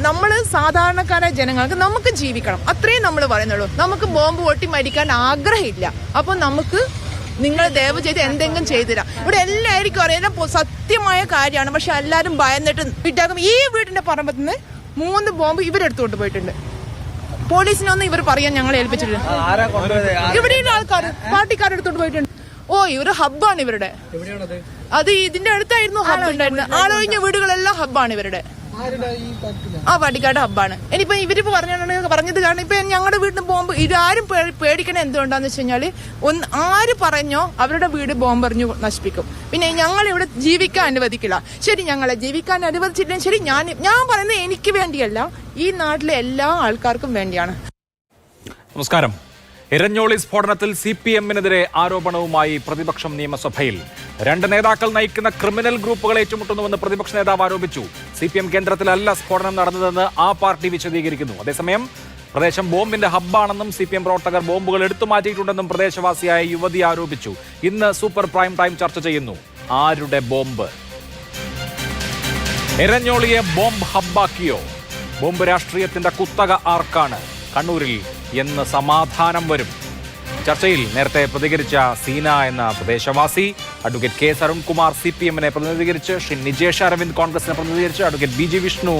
നമ്മൾ സാധാരണക്കാരായ ജനങ്ങൾക്ക് നമുക്ക് ജീവിക്കണം, അത്രയും നമ്മൾ പറയുന്നുള്ളൂ. നമുക്ക് ബോംബ് പൊട്ടി മരിക്കാൻ ആഗ്രഹമില്ല. അപ്പോൾ നമുക്ക് നിങ്ങൾ ദയവ് ചെയ്ത് എന്തെങ്കിലും ചെയ്തിരാം. ഇവിടെ എല്ലാവർക്കും അറിയാം സത്യമായ കാര്യമാണ്. പക്ഷെ എല്ലാവരും ഭയന്നിട്ട് വിട്ടാക്കും. ഈ വീടിന്റെ പറമ്പത്ത് നിന്ന് 3 ബോംബ് ഇവരെടുത്തോണ്ട് പോയിട്ടുണ്ട്. പോലീസിനൊന്നും ഇവർ പറയാൻ ഞങ്ങളെ ഏൽപ്പിച്ചിട്ടുണ്ട്. ഇവിടെയുള്ള ആൾക്കാർ പാർട്ടിക്കാരെടുത്തോണ്ട് പോയിട്ടുണ്ട്. ഇവര് ഹബ്ബാണ് ഇവരുടെ. അത് ഇതിന്റെ അടുത്തായിരുന്നു ഹബ്ബ് ഉണ്ടായിരുന്നത്. ആളൊഴിഞ്ഞ വീടുകളെല്ലാം ഹബ്ബാണ് ഇവരുടെ. പാട്ടിക്കാട് ഹബ്ബാണ്. ഇനിയിപ്പോ ഇവരിപ്പോ പറഞ്ഞത് കാരണം ഇപ്പൊ ഞങ്ങളുടെ വീടിന് ബോംബ് ഇതാരും പേടിക്കണ എന്തുകൊണ്ടാന്ന് വെച്ച് കഴിഞ്ഞാല് ആര് പറഞ്ഞോ അവരുടെ വീട് ബോംബെറിഞ്ഞു നശിപ്പിക്കും. പിന്നെ ഞങ്ങൾ ഇവിടെ ജീവിക്കാൻ അനുവദിക്കില്ല. ശരി, ഞങ്ങളെ ജീവിക്കാൻ അനുവദിച്ചില്ലെങ്കിൽ ശരി, ഞാൻ പറയുന്നത് എനിക്ക് വേണ്ടിയല്ല, ഈ നാട്ടിലെ എല്ലാ ആൾക്കാർക്കും വേണ്ടിയാണ്. നമസ്കാരം. എരഞ്ഞോളി സ്ഫോടനത്തിൽ CPM-നെതിരെ ആരോപണവുമായി പ്രതിപക്ഷം നിയമസഭയിൽ. 2 നേതാക്കൾ നയിക്കുന്ന ക്രിമിനൽ ഗ്രൂപ്പുകൾ ഏറ്റുമുട്ടുന്നുവെന്ന് പ്രതിപക്ഷ നേതാവ് ആരോപിച്ചു. CPM കേന്ദ്രത്തിലല്ല സ്ഫോടനം നടന്നതെന്ന് ആ പാർട്ടി വിശദീകരിക്കുന്നു. അതേസമയം പ്രദേശം ബോംബിന്റെ ഹബ്ബാണെന്നും CPM പ്രവർത്തകർ ബോംബുകൾ എടുത്തു മാറ്റിയിട്ടുണ്ടെന്നും പ്രദേശവാസിയായ യുവതി ആരോപിച്ചു. ഇന്ന് സൂപ്പർ പ്രൈം ടൈം ചർച്ച ചെയ്യുന്നു. ആരുടെ ബോംബ്? എരഞ്ഞോളിയെ ബോംബ് ഹബ്ബാക്കിയോ? ബോംബ് രാഷ്ട്രീയത്തിന്റെ കുത്തക ആർക്കാണ്? കണ്ണൂരിൽ എന്ന് സമാധാനം വരും? ചർച്ചയിൽ നേരത്തെ പ്രതികരിച്ച സീന എന്ന പ്രദേശവാസി, അഡ്വക്കേറ്റ് K. സരുൺകുമാർ CPM-നെ പ്രതിനിധീകരിച്ച്, ശ്രീ നിജേഷ് അരവിന്ദ് കോൺഗ്രസിനെ പ്രതിനിധീകരിച്ച്, അഡ്വക്കേറ്റ് BG വിഷ്ണു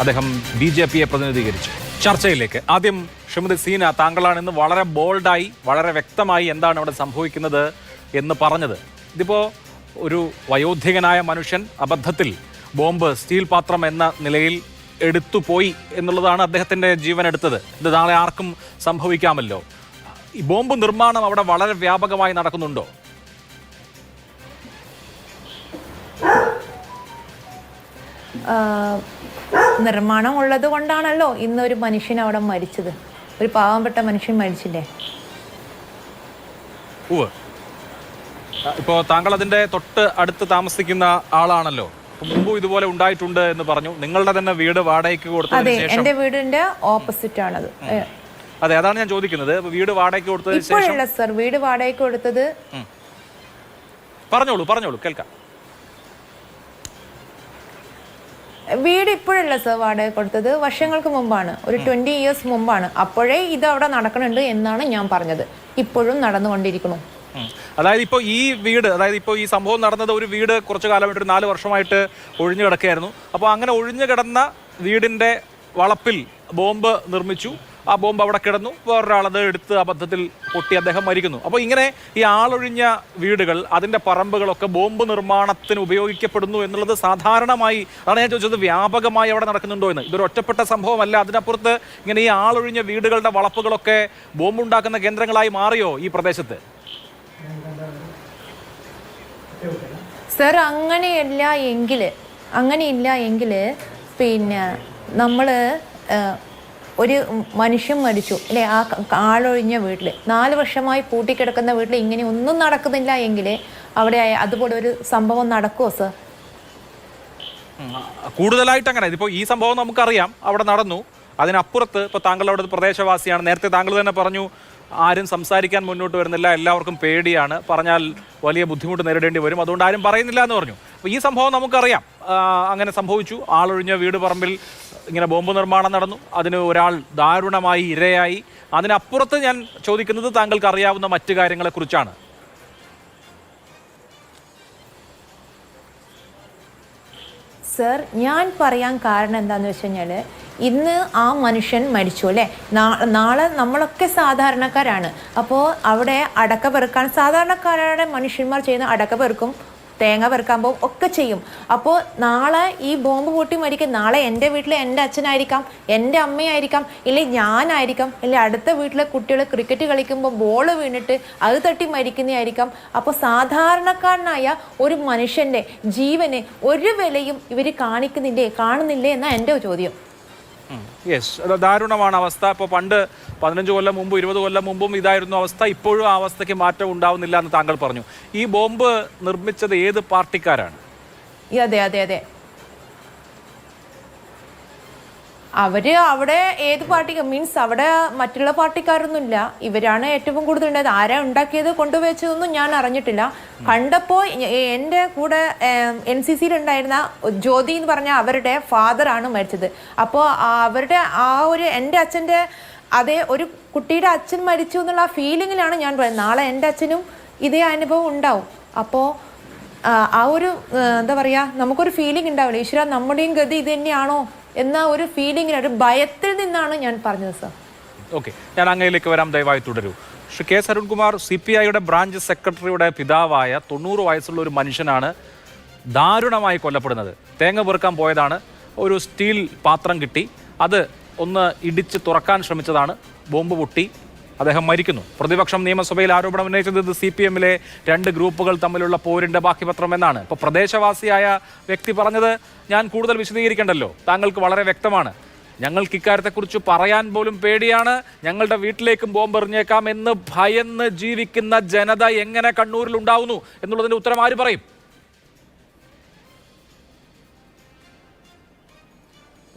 അദ്ദേഹം BJP-യെ പ്രതിനിധീകരിച്ചു. ചർച്ചയിലേക്ക് ആദ്യം ശ്രീമതി സീന, താങ്കളാണ് ഇന്ന് വളരെ ബോൾഡായി വളരെ വ്യക്തമായി എന്താണ് അവിടെ സംഭവിക്കുന്നത് എന്ന് പറഞ്ഞത്. ഇതിപ്പോ ഒരു വയോധികനായ മനുഷ്യൻ അബദ്ധത്തിൽ ബോംബ് സ്റ്റീൽ പാത്രം എന്ന നിലയിൽ എടുത്തുപോയി എന്നുള്ളതാണ് അദ്ദേഹത്തിന്റെ ജീവൻ എടുത്തത്. ഇത് നാളെ ആർക്കും സംഭവിക്കാമല്ലോ. ഈ ബോംബ് നിർമ്മാണം അവിടെ വളരെ വ്യാപകമായി നടക്കുന്നുണ്ടോ? നിർമ്മാണം ഉള്ളത് കൊണ്ടാണല്ലോ ഇന്നൊരു മനുഷ്യൻ അവിടെ മരിച്ചത്. ഒരു പാവപ്പെട്ട മനുഷ്യൻ മരിച്ചില്ലേ? ഇപ്പോ താങ്കൾ അതിന്റെ തൊട്ട് അടുത്ത് താമസിക്കുന്ന ആളാണല്ലോ. മുമ്പും ഇതുപോലെ ഉണ്ടായിട്ടുണ്ട് എന്ന് പറഞ്ഞു. നിങ്ങളുടെ തന്നെ വീട് വാടകയ്ക്ക് കൊടുത്തതിന് ശേഷം? എന്റെ വീടിന്റെ ഓപ്പോസിറ്റ് ആണത്. അതെ, അതാണ് ഞാൻ ചോദിക്കുന്നത്. വീട് വാടകയ്ക്ക് കൊടുത്തതിന് ശേഷം? സർ, വീട് വാടകയ്ക്ക് കൊടുത്തത് പറഞ്ഞോളൂ കേൾക്കാം. വീട് ഇപ്പോഴല്ല സർ വാടക കൊടുത്തത്, വർഷങ്ങൾക്ക് മുമ്പാണ്, ഒരു 20 years മുമ്പാണ്. അപ്പോഴേ ഇത് അവിടെ നടക്കുന്നുണ്ട് എന്നാണ് ഞാൻ പറഞ്ഞത്. ഇപ്പോഴും നടന്നുകൊണ്ടിരിക്കുന്നു. അതായത് ഇപ്പോൾ ഈ വീട്, അതായത് ഇപ്പോൾ ഈ സംഭവം നടന്നത് ഒരു വീട് കുറച്ചു കാലമായിട്ട്, ഒരു 4 വർഷമായിട്ട് ഒഴിഞ്ഞു കിടക്കുകയായിരുന്നു. അപ്പോൾ അങ്ങനെ ഒഴിഞ്ഞു കിടന്ന വീടിന്റെ വളപ്പിൽ ബോംബ് നിർമ്മിച്ചു. ആ ബോംബ് അവിടെ കിടന്നു. വേറൊരാളത് എടുത്ത് അബദ്ധത്തിൽ പൊട്ടി അദ്ദേഹം മരിക്കുന്നു. അപ്പോൾ ഇങ്ങനെ ഈ ആളൊഴിഞ്ഞ വീടുകൾ, അതിൻ്റെ പറമ്പുകളൊക്കെ ബോംബ് നിർമ്മാണത്തിന് ഉപയോഗിക്കപ്പെടുന്നു എന്നുള്ളത് സാധാരണമായി, അതാണ് ഞാൻ ചോദിച്ചത്, വ്യാപകമായി അവിടെ നടക്കുന്നുണ്ടോ എന്ന്. ഇതൊരു ഒറ്റപ്പെട്ട സംഭവമല്ല. അതിനപ്പുറത്ത് ഇങ്ങനെ ഈ ആളൊഴിഞ്ഞ വീടുകളുടെ വളപ്പുകളൊക്കെ ബോംബുണ്ടാക്കുന്ന കേന്ദ്രങ്ങളായി മാറിയോ ഈ പ്രദേശത്ത്? സർ, അങ്ങനെയില്ല എങ്കിൽ പിന്നെ നമ്മൾ ഒരു മനുഷ്യൻ മരിച്ചു അല്ലേ, ആ ആളൊഴിഞ്ഞ വീട്ടിൽ 4 വർഷമായി പൂട്ടിക്കിടക്കുന്ന വീട്ടിൽ ഇങ്ങനെ ഒന്നും നടക്കുന്നില്ല എങ്കിൽ അവിടെ അതുപോലെ ഒരു സംഭവം നടക്കുമോ സർ? കൂടുതലായിട്ട് അങ്ങനെ. ഇതിപ്പോൾ ഈ സംഭവം നമുക്കറിയാം, അവിടെ നടന്നു. അതിനപ്പുറത്ത് ഇപ്പോൾ താങ്കൾ അവിടെ പ്രദേശവാസിയാണ്. നേരത്തെ താങ്കൾ തന്നെ പറഞ്ഞു ആരും സംസാരിക്കാൻ മുന്നോട്ട് വരുന്നില്ല, എല്ലാവർക്കും പേടിയാണ്, പറഞ്ഞാൽ വലിയ ബുദ്ധിമുട്ട് നേരിടേണ്ടി വരും, അതുകൊണ്ട് ആരും പറയുന്നില്ല എന്ന് പറഞ്ഞു. അപ്പോൾ ഈ സംഭവം നമുക്കറിയാം, അങ്ങനെ സംഭവിച്ചു. ആളൊഴിഞ്ഞ വീട് പറമ്പിൽ ഇങ്ങനെ ബോംബ് നിർമ്മാണം നടന്നു. അതിന് ഒരാൾ ദാരുണമായി ഇരയായി. അതിനപ്പുറത്ത് ഞാൻ ചോദിക്കുന്നത് താങ്കൾക്ക് അറിയാവുന്ന മറ്റു കാര്യങ്ങളെക്കുറിച്ചാണ്. സർ, ഞാൻ പറയാൻ കാരണം എന്താണെന്ന് വെച്ച് കഴിഞ്ഞാൽ, ഇന്ന് ആ മനുഷ്യൻ മരിച്ചു അല്ലേ, നാളെ നമ്മളൊക്കെ സാധാരണക്കാരാണ്. അപ്പോൾ അവിടെ അടക്ക പെറുക്കാൻ സാധാരണക്കാരുടെ മനുഷ്യന്മാർ ചെയ്യുന്ന അടക്ക പെറുക്കും, തേങ്ങ പെറുക്കാൻ പോകും, ഒക്കെ ചെയ്യും. അപ്പോൾ നാളെ ഈ ബോംബ് പൊട്ടി മരിക്കും. നാളെ എൻ്റെ വീട്ടിൽ എൻ്റെ അച്ഛനായിരിക്കാം, എൻ്റെ അമ്മയായിരിക്കാം, ഇല്ലെങ്കിൽ ഞാനായിരിക്കാം, അല്ലെങ്കിൽ അടുത്ത വീട്ടിലെ കുട്ടികൾ ക്രിക്കറ്റ് കളിക്കുമ്പോൾ ബോൾ വീണിട്ട് അത് തട്ടി മരിക്കുന്നതായിരിക്കാം. അപ്പോൾ സാധാരണക്കാരനായ ഒരു മനുഷ്യൻ്റെ ജീവന് ഒരു വിലയും ഇവർ കാണുന്നില്ലേ എന്നാണ് എൻ്റെ ചോദ്യം. യെസ്, ദാരുണമാണ് അവസ്ഥ. ഇപ്പോൾ പണ്ട് 15 കൊല്ലം മുമ്പ് 20 കൊല്ലം മുമ്പും ഇതായിരുന്നു അവസ്ഥ. ഇപ്പോഴും ആ അവസ്ഥയ്ക്ക് മാറ്റം ഉണ്ടാവുന്നില്ല എന്ന് താങ്കൾ പറഞ്ഞു. ഈ ബോംബ് നിർമ്മിച്ചത് ഏത് പാർട്ടിക്കാരാണ്? അതെ അതെ അതെ അവര് അവിടെ ഏത് പാർട്ടി മീൻസ് അവിടെ മറ്റുള്ള പാർട്ടിക്കാരൊന്നുമില്ല, ഇവരാണ് ഏറ്റവും കൂടുതൽ ഉണ്ടായത്. ആരാ ഉണ്ടാക്കിയത് കൊണ്ടുവച്ചതൊന്നും ഞാൻ അറിഞ്ഞിട്ടില്ല. കണ്ടപ്പോൾ എൻ്റെ കൂടെ NCCയിൽ ഉണ്ടായിരുന്ന ജ്യോതി എന്ന് പറഞ്ഞ അവരുടെ ഫാദറാണ് മരിച്ചത്. അപ്പോൾ അവരുടെ ആ ഒരു എൻ്റെ അച്ഛൻ്റെ അതേ ഒരു കുട്ടിയുടെ അച്ഛൻ മരിച്ചു എന്നുള്ള ആ ഫീലിങ്ങിലാണ് ഞാൻ പറയുന്നത്. നാളെ എൻ്റെ അച്ഛനും ഇതേ അനുഭവം ഉണ്ടാവും. അപ്പോൾ ആ ഒരു എന്താ പറയുക, നമുക്കൊരു ഫീലിംഗ് ഉണ്ടാവില്ല, ഈശ്വര നമ്മുടെയും ഗതി ഇത് തന്നെയാണോ എന്ന ഒരു ഫീലിംഗിന്, ഒരു ഭയത്തിൽ നിന്നാണ് ഞാൻ പറഞ്ഞത് സാർ. ഓക്കെ, ഞാൻ അങ്ങയിലേക്ക് വരാം, ദയവായി തുടരൂ. ശ്രീ കെ അരുൺകുമാർ, CPIയുടെ ബ്രാഞ്ച് സെക്രട്ടറിയുടെ പിതാവായ 90 വയസ്സുള്ള ഒരു മനുഷ്യനാണ് ദാരുണമായി കൊല്ലപ്പെടുന്നത്. തേങ്ങ പെറുക്കാൻ പോയതാണ്, ഒരു സ്റ്റീൽ പാത്രം കിട്ടി, അത് ഒന്ന് ഇടിച്ച് തുറക്കാൻ ശ്രമിച്ചതാണ്, ബോംബ് പൊട്ടി, അദ്ദേഹം മരിക്കുന്നു. പ്രതിപക്ഷം നിയമസഭയിൽ ആരോപണം ഉന്നയിച്ചത് ഇത് CPMലെ 2 ഗ്രൂപ്പുകൾ തമ്മിലുള്ള പോരിന്റെ ബാക്കിപത്രം എന്നാണ്. ഇപ്പോൾ പ്രദേശവാസിയായ വ്യക്തി പറഞ്ഞത് ഞാൻ കൂടുതൽ വിശദീകരിക്കേണ്ടല്ലോ, താങ്കൾക്ക് വളരെ വ്യക്തമാണ്. ഞങ്ങൾക്ക് ഇക്കാര്യത്തെക്കുറിച്ച് പറയാൻ പോലും പേടിയാണ്, ഞങ്ങളുടെ വീട്ടിലേക്കും ബോംബ് എറിഞ്ഞേക്കാം എന്ന് ഭയന്ന് ജീവിക്കുന്ന ജനത എങ്ങനെ കണ്ണൂരിൽ ഉണ്ടാവുന്നു എന്നുള്ളതിന്റെ ഉത്തരം ആര് പറയും?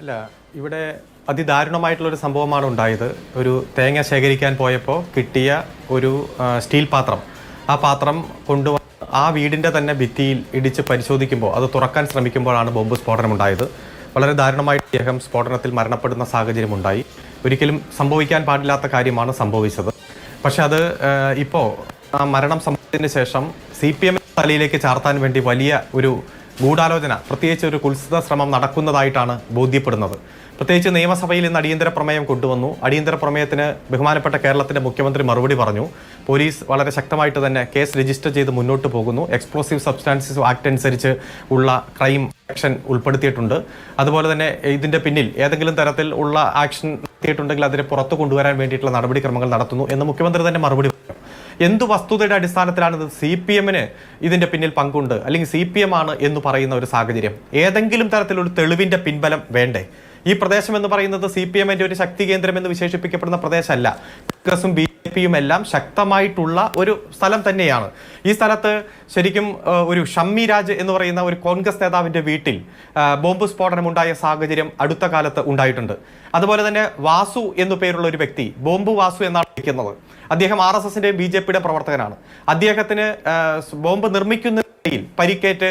അല്ല, ഇവിടെ അതിദാരുണമായിട്ടുള്ളൊരു സംഭവമാണ് ഉണ്ടായത്. ഒരു തേങ്ങ ശേഖരിക്കാൻ പോയപ്പോൾ കിട്ടിയ ഒരു സ്റ്റീൽ പാത്രം, ആ പാത്രം കൊണ്ടുവന്ന് ആ വീടിൻ്റെ തന്നെ ഭിത്തിയിൽ ഇടിച്ച് പരിശോധിക്കുമ്പോൾ അത് തുറക്കാൻ ശ്രമിക്കുമ്പോഴാണ് ബോംബ് സ്ഫോടനമുണ്ടായത്. വളരെ ദാരുണമായിട്ട് അദ്ദേഹം സ്ഫോടനത്തിൽ മരണപ്പെടുന്ന സാഹചര്യമുണ്ടായി. ഒരിക്കലും സംഭവിക്കാൻ പാടില്ലാത്ത കാര്യമാണ് സംഭവിച്ചത്. പക്ഷെ അത് ഇപ്പോൾ ആ മരണം സംഭവത്തിന് ശേഷം CPM തലയിലേക്ക് ചാർത്താൻ വേണ്ടി വലിയ ഒരു ഗൂഢാലോചന, പ്രത്യേകിച്ച് ഒരു കുത്സിത ശ്രമം നടക്കുന്നതായിട്ടാണ് ബോധ്യപ്പെടുന്നത്. പ്രത്യേകിച്ച് നിയമസഭയിൽ ഇന്ന് അടിയന്തര പ്രമേയം കൊണ്ടുവന്നു. അടിയന്തര പ്രമേയത്തിന് ബഹുമാനപ്പെട്ട കേരളത്തിന്റെ മുഖ്യമന്ത്രി മറുപടി പറഞ്ഞു. പോലീസ് വളരെ ശക്തമായിട്ട് തന്നെ കേസ് രജിസ്റ്റർ ചെയ്ത് മുന്നോട്ട് പോകുന്നു. എക്സ്പ്ലോസീവ് സബ്സ്റ്റാൻസസ് ആക്ട് അനുസരിച്ച് ഉള്ള ക്രൈം ആക്ഷൻ ഉൾപ്പെടുത്തിയിട്ടുണ്ട്. അതുപോലെ തന്നെ ഇതിന്റെ പിന്നിൽ ഏതെങ്കിലും തരത്തിൽ ഉള്ള ആക്ഷൻ നടത്തിയിട്ടുണ്ടെങ്കിൽ അതിനെ പുറത്തു കൊണ്ടുവരാൻ വേണ്ടിയിട്ടുള്ള നടപടിക്രമങ്ങൾ നടത്തുന്നു എന്ന് മുഖ്യമന്ത്രി തന്നെ മറുപടി പറഞ്ഞു. എന്തു വസ്തുതയുടെ അടിസ്ഥാനത്തിലാണ് ഇത് CPMന് ഇതിന്റെ പിന്നിൽ പങ്കുണ്ട്, അല്ലെങ്കിൽ CPM ആണ് എന്ന് പറയുന്ന ഒരു സാഹചര്യം? ഏതെങ്കിലും തരത്തിലൊരു തെളിവിന്റെ പിൻബലം വേണ്ടേ? ഈ പ്രദേശം എന്ന് പറയുന്നത് CPMന്റെ ഒരു ശക്തി കേന്ദ്രം എന്ന് വിശേഷിപ്പിക്കപ്പെടുന്ന പ്രദേശമല്ല. കോൺഗ്രസും BJPയും എല്ലാം ശക്തമായിട്ടുള്ള ഒരു സ്ഥലം തന്നെയാണ്. ഈ സ്ഥലത്ത് ശരിക്കും ഒരു ഷമ്മി രാജ് എന്ന് പറയുന്ന ഒരു കോൺഗ്രസ് നേതാവിന്റെ വീട്ടിൽ ബോംബ് സ്ഫോടനം ഉണ്ടായ സാഹചര്യം അടുത്ത കാലത്ത് ഉണ്ടായിട്ടുണ്ട്. അതുപോലെ തന്നെ വാസു എന്നു പേരുള്ള ഒരു വ്യക്തി, ബോംബ് വാസു എന്നാണ് വിളിക്കുന്നത്, അദ്ദേഹം RSSന്റെയും BJPയുടെയും പ്രവർത്തകനാണ്. അദ്ദേഹത്തിന് ബോംബ് നിർമ്മിക്കുന്ന പരിക്കേറ്റ്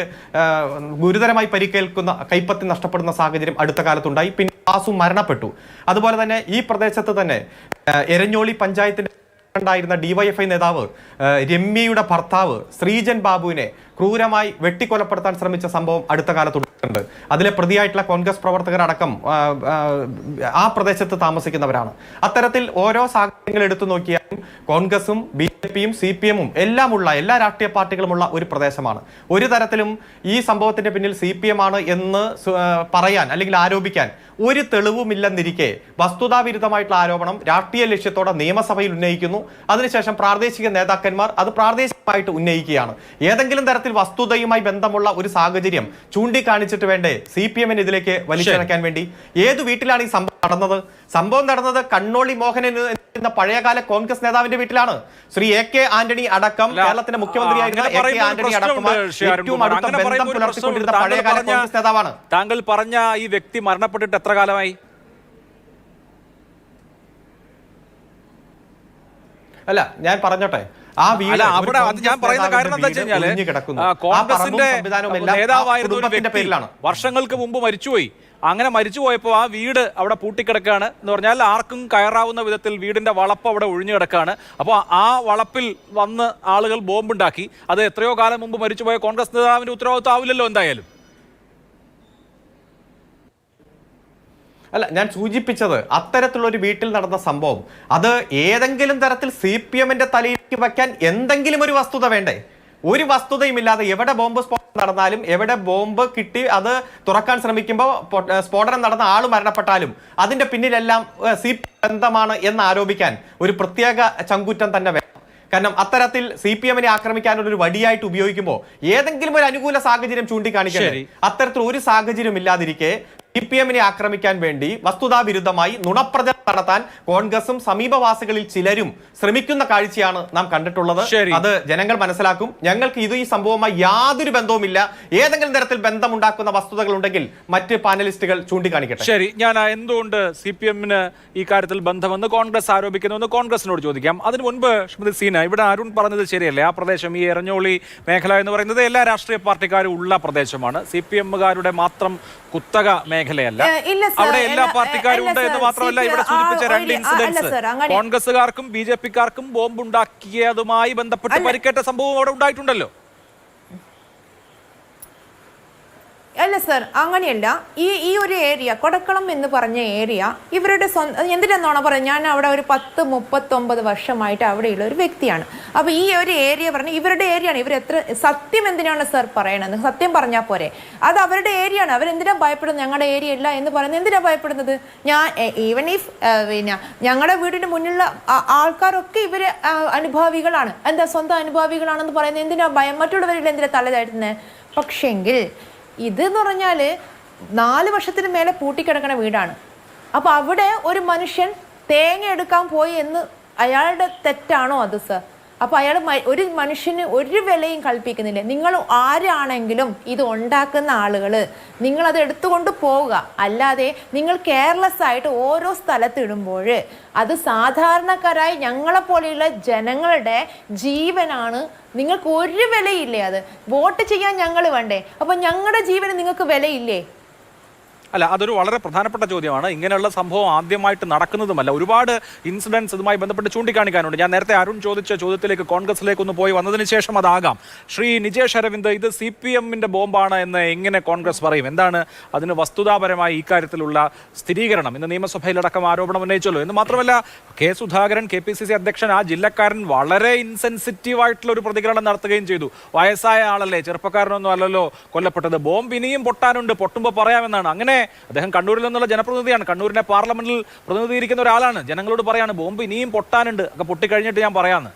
ഗുരുതരമായി പരിക്കേൽക്കുന്ന, കൈപ്പത്തി നഷ്ടപ്പെടുന്ന സാഹചര്യം അടുത്ത കാലത്തുണ്ടായി. പിന്നെ വാസു മരണപ്പെട്ടു. അതുപോലെ തന്നെ ഈ പ്രദേശത്ത് തന്നെ എരഞ്ഞോളി പഞ്ചായത്തിന്റെ ായിരുന്ന DYFI നേതാവ് രമ്യയുടെ ഭർത്താവ് ശ്രീജൻ ബാബുവിനെ ക്രൂരമായി വെട്ടിക്കൊലപ്പെടുത്താൻ ശ്രമിച്ച സംഭവം അടുത്ത കാലത്തുണ്ട്. അതിലെ പ്രതിയായിട്ടുള്ള കോൺഗ്രസ് പ്രവർത്തകരടക്കം ആ പ്രദേശത്ത് താമസിക്കുന്നവരാണ്. അത്തരത്തിൽ ഓരോ സാഹചര്യങ്ങൾ എടുത്തു നോക്കിയാലും കോൺഗ്രസും BJPയും CPMഉം എല്ലാമുള്ള, എല്ലാ രാഷ്ട്രീയ പാർട്ടികളുമുള്ള ഒരു പ്രദേശമാണ്. ഒരു തരത്തിലും ഈ സംഭവത്തിന്റെ പിന്നിൽ CPM ആണ് എന്ന് പറയാൻ അല്ലെങ്കിൽ ആരോപിക്കാൻ ഒരു തെളിവുമില്ലെന്നിരിക്കെ വസ്തുതാവിരുദ്ധമായിട്ടുള്ള ആരോപണം രാഷ്ട്രീയ ലക്ഷ്യത്തോടെ നിയമസഭയിൽ ഉന്നയിക്കുന്നു. അതിനുശേഷം പ്രാദേശിക നേതാക്കന്മാർ അത് പ്രാദേശികമായിട്ട് ഉന്നയിക്കുകയാണ്. ഏതെങ്കിലും തരത്തിൽ വസ്തുതയുമായി ബന്ധമുള്ള ഒരു സാഹചര്യം ചൂണ്ടിക്കാണിച്ചിട്ട് വേണ്ടേ CPMന് ഇതിലേക്ക് വലിച്ചിഴക്കാൻ വേണ്ടി? ഏത് വീട്ടിലാണ് ഈ സംഭവം നടന്നത്? കണ്ണോളി മോഹനൻ എന്ന പഴയകാല കോൺഗ്രസ് നേതാവിന്റെ വീട്ടിലാണ്. ശ്രീ AK ആന്റണി അടക്കം, കേരളത്തിന്റെ മുഖ്യമന്ത്രിയായിരുന്ന AK ആന്റണി അടക്കം ഏറ്റവും അടുത്ത ബന്ധം പുലർത്തിക്കൊണ്ടിരുന്ന പഴയകാല കോൺഗ്രസ് നേതാവാണ്. താങ്കൾ പറഞ്ഞ ഈ വ്യക്തി മരണപ്പെട്ടിട്ട് എത്ര കാലമായി? അല്ല, ഞാൻ പറഞ്ഞോട്ടെ, ആ വീട് അവിടെ ഞാൻ പറയുന്ന കാരണം എന്താ വെച്ച് കഴിഞ്ഞാല് കോൺഗ്രസിന്റെ നേതാവായിരുന്ന ഒരു വ്യക്തി വർഷങ്ങൾക്ക് മുമ്പ് മരിച്ചുപോയി. അങ്ങനെ മരിച്ചുപോയപ്പോൾ ആ വീട് അവിടെ പൂട്ടിക്കിടക്കുകയാണ് എന്ന് പറഞ്ഞാൽ ആർക്കും കയറാവുന്ന വിധത്തിൽ വീടിന്റെ വളപ്പ് അവിടെ ഒഴിഞ്ഞു കിടക്കുകയാണ്. അപ്പോൾ ആ വളപ്പിൽ വന്ന് ആളുകൾ ബോംബുണ്ടാക്കി. അത് എത്രയോ കാലം മുമ്പ് മരിച്ചുപോയ കോൺഗ്രസ് നേതാവിന്റെ ഉത്തരവാദിത്വം ആവില്ലല്ലോ എന്തായാലും. അല്ല, ഞാൻ സൂചിപ്പിച്ചത് അത്തരത്തിലുള്ള ഒരു വീട്ടിൽ നടന്ന സംഭവം അത് ഏതെങ്കിലും തരത്തിൽ CPMന്റെ തലയിലേക്ക് വയ്ക്കാൻ എന്തെങ്കിലും ഒരു വസ്തുത വേണ്ടേ? ഒരു വസ്തുതയുമില്ലാതെ എവിടെ ബോംബ് സ്ഫോടനം നടന്നാലും, എവിടെ ബോംബ് കിട്ടി അത് തുറക്കാൻ ശ്രമിക്കുമ്പോൾ സ്ഫോടനം നടന്ന ആൾ മരണപ്പെട്ടാലും അതിന്റെ പിന്നിലെല്ലാം CPM ബന്ധമാണ് എന്ന് ആരോപിക്കാൻ ഒരു പ്രത്യേക ചങ്കൂറ്റം തന്നെ വേണം. കാരണം അത്തരത്തിൽ CPMനെ ആക്രമിക്കാനുള്ള ഒരു വടിയായിട്ട് ഉപയോഗിക്കുമ്പോൾ ഏതെങ്കിലും ഒരു അനുകൂല സാഹചര്യം ചൂണ്ടിക്കാണിക്കണ്ടേ? അത്തരത്തിൽ ഒരു സാഹചര്യം ഇല്ലാതിരിക്കെ CPM ആക്രമിക്കാൻ വേണ്ടി വസ്തുതാവിരുദ്ധമായി നുണപ്രചരണം നടത്താൻ കോൺഗ്രസും സമീപവാസികളിൽ ചിലരും ശ്രമിക്കുന്ന കാഴ്ചയാണ് നാം കണ്ടിട്ടുള്ളത്. അത് ജനങ്ങൾ മനസ്സിലാക്കും. ഞങ്ങൾക്ക് ഈ സംഭവവുമായി യാതൊരു ബന്ധവുമില്ല. ഏതെങ്കിലും തരത്തിൽ ബന്ധമുണ്ടാക്കുന്ന വസ്തുതകൾ ഉണ്ടെങ്കിൽ മറ്റ് പാനലിസ്റ്റുകൾ ചൂണ്ടിക്കാണിക്കട്ടെ. ശരി, ഞാൻ എന്തുകൊണ്ട് CPM ഈ കാര്യത്തിൽ ബന്ധമെന്ന് കോൺഗ്രസ് ആരോപിക്കുന്നുവെന്ന് കോൺഗ്രസിനോട് ചോദിക്കാം. അതിനു മുൻപ് ശ്രീമതി സീന, ഇവിടെ അരുൺ പറഞ്ഞത് ശരിയല്ലേ? ആ പ്രദേശം, ഈ എരഞ്ഞോളി മേഖല എന്ന് പറയുന്നത് എല്ലാ രാഷ്ട്രീയ പാർട്ടിക്കാരും ഉള്ള പ്രദേശമാണ്. CPM-കാരുടെ മാത്രം കുത്തക മേഖലയല്ല. അവിടെ എല്ലാ പാർട്ടിക്കാരും ഉണ്ട് എന്ന് മാത്രമല്ല, ഇവിടെ സൂചിപ്പിച്ച 2 ഇൻസിഡൻസ് കോൺഗ്രസുകാർക്കും BJP-ക്കാർക്കും ബോംബുണ്ടാക്കിയതുമായി ബന്ധപ്പെട്ട് പരിക്കേറ്റ സംഭവം അവിടെ ഉണ്ടായിട്ടുണ്ടല്ലോ. അല്ല സർ, അങ്ങനെയല്ല. ഈ ഒരു ഏരിയ, കൊടക്കളം എന്ന് പറഞ്ഞ ഏരിയ ഇവരുടെ സ്വന്തം. എന്തിനാണോ പറയാം, ഞാൻ അവിടെ ഒരു 10-39 വർഷമായിട്ട് അവിടെയുള്ള ഒരു വ്യക്തിയാണ്. അപ്പോൾ ഈ ഒരു ഏരിയ പറഞ്ഞാൽ ഇവരുടെ ഏരിയ ആണ്. ഇവർ എത്ര സത്യം എന്തിനാണ് സർ പറയണത്? സത്യം പറഞ്ഞാൽ പോരെ? അത് അവരുടെ ഏരിയ ആണ്. അവരെന്തിനാ ഭയപ്പെടുന്നത്? ഞങ്ങളുടെ ഏരിയ ഇല്ല എന്ന് പറയുന്നത് എന്തിനാ ഭയപ്പെടുന്നത്? ഈവൻ ഇഫ് പിന്നെ ഞങ്ങളുടെ വീടിന് മുന്നിലുള്ള ആൾക്കാരൊക്കെ ഇവര് അനുഭാവികളാണ്. എന്താ സ്വന്തം അനുഭാവികളാണെന്ന് പറയുന്നത് എന്തിനാ ഭയം? മറ്റുള്ളവരിൽ എന്തിനാ തലതായിരുന്നത്? പക്ഷെങ്കിൽ ഇതെന്ന് പറഞ്ഞാൽ 4 വർഷത്തിന് മേലെ പൂട്ടിക്കിടക്കുന്ന വീടാണ്. അപ്പോൾ അവിടെ ഒരു മനുഷ്യൻ തേങ്ങ എടുക്കാൻ പോയി എന്ന് അയാളുടെ തെറ്റാണോ അത് സർ? അപ്പോൾ അയാൾ ഒരു മനുഷ്യന് ഒരു വിലയും കൽപ്പിക്കുന്നില്ല. നിങ്ങൾ ആരാണെങ്കിലും ഇത് ഉണ്ടാക്കുന്ന ആളുകൾ നിങ്ങളത് എടുത്തുകൊണ്ട് പോവുക. അല്ലാതെ നിങ്ങൾ കെയർലെസ് ആയിട്ട് ഓരോ സ്ഥലത്ത് ഇടുമ്പോൾ അത് സാധാരണക്കാരായി ഞങ്ങളെപ്പോലെയുള്ള ജനങ്ങളുടെ ജീവനാണ്. നിങ്ങൾക്ക് ഒരു വിലയില്ലേ? അത് വോട്ട് ചെയ്യാൻ ഞങ്ങൾ വേണ്ടേ? അപ്പം ഞങ്ങളുടെ ജീവന് നിങ്ങൾക്ക് വിലയില്ലേ? അല്ല, അതൊരു വളരെ പ്രധാനപ്പെട്ട ചോദ്യമാണ്. ഇങ്ങനെയുള്ള സംഭവം ആദ്യമായിട്ട് നടക്കുന്നതുമല്ല. ഒരുപാട് ഇൻസിഡൻസ് ഇതുമായി ബന്ധപ്പെട്ട് ചൂണ്ടിക്കാണിക്കാനുണ്ട്. ഞാൻ നേരത്തെ അരുൺ ചോദിച്ച ചോദ്യത്തിലേക്ക് കോൺഗ്രസിലേക്ക് ഒന്ന് പോയി വന്നതിന് ശേഷം അതാകാം. ശ്രീ നിജേഷ് അരവിന്ദ്, ഇത് CPM-ന്റെ ബോംബാണ് എന്ന് എങ്ങനെ കോൺഗ്രസ് പറയും? എന്താണ് അതിന് വസ്തുതാപരമായി ഈ കാര്യത്തിലുള്ള സ്ഥിരീകരണം? ഇന്ന് നിയമസഭയിലടക്കം ആരോപണം ഉന്നയിച്ചല്ലോ. എന്ന് മാത്രമല്ല, കെ സുധാകരൻ, KPCC അധ്യക്ഷൻ, ആ ജില്ലക്കാരൻ വളരെ ഇൻസെൻസിറ്റീവ് ആയിട്ടുള്ള ഒരു പ്രതികരണം നടത്തുകയും ചെയ്തു. വയസ്സായ ആളല്ലേ, ചെറുപ്പക്കാരനൊന്നും അല്ലല്ലോ കൊല്ലപ്പെട്ടത്, ബോംബ് ഇനിയും പൊട്ടാനുണ്ട്, പൊട്ടുമ്പോൾ പറയാമെന്നാണ്. അങ്ങനെ അദ്ദേഹം കണ്ണൂരിൽ നിന്നുള്ള ജനപ്രതിനിധിയാണ്, കണ്ണൂരിനെ പാർലമെന്റിൽ പ്രതിനിധീകരിക്കുന്ന ഒരാളാണ്. ജനങ്ങളോട് പറയാണ് ബോംബ് ഇനിയും പൊട്ടാനുണ്ട്, ഒക്കെ പൊട്ടിക്കഴിഞ്ഞിട്ട് ഞാൻ പറയാന്ന്.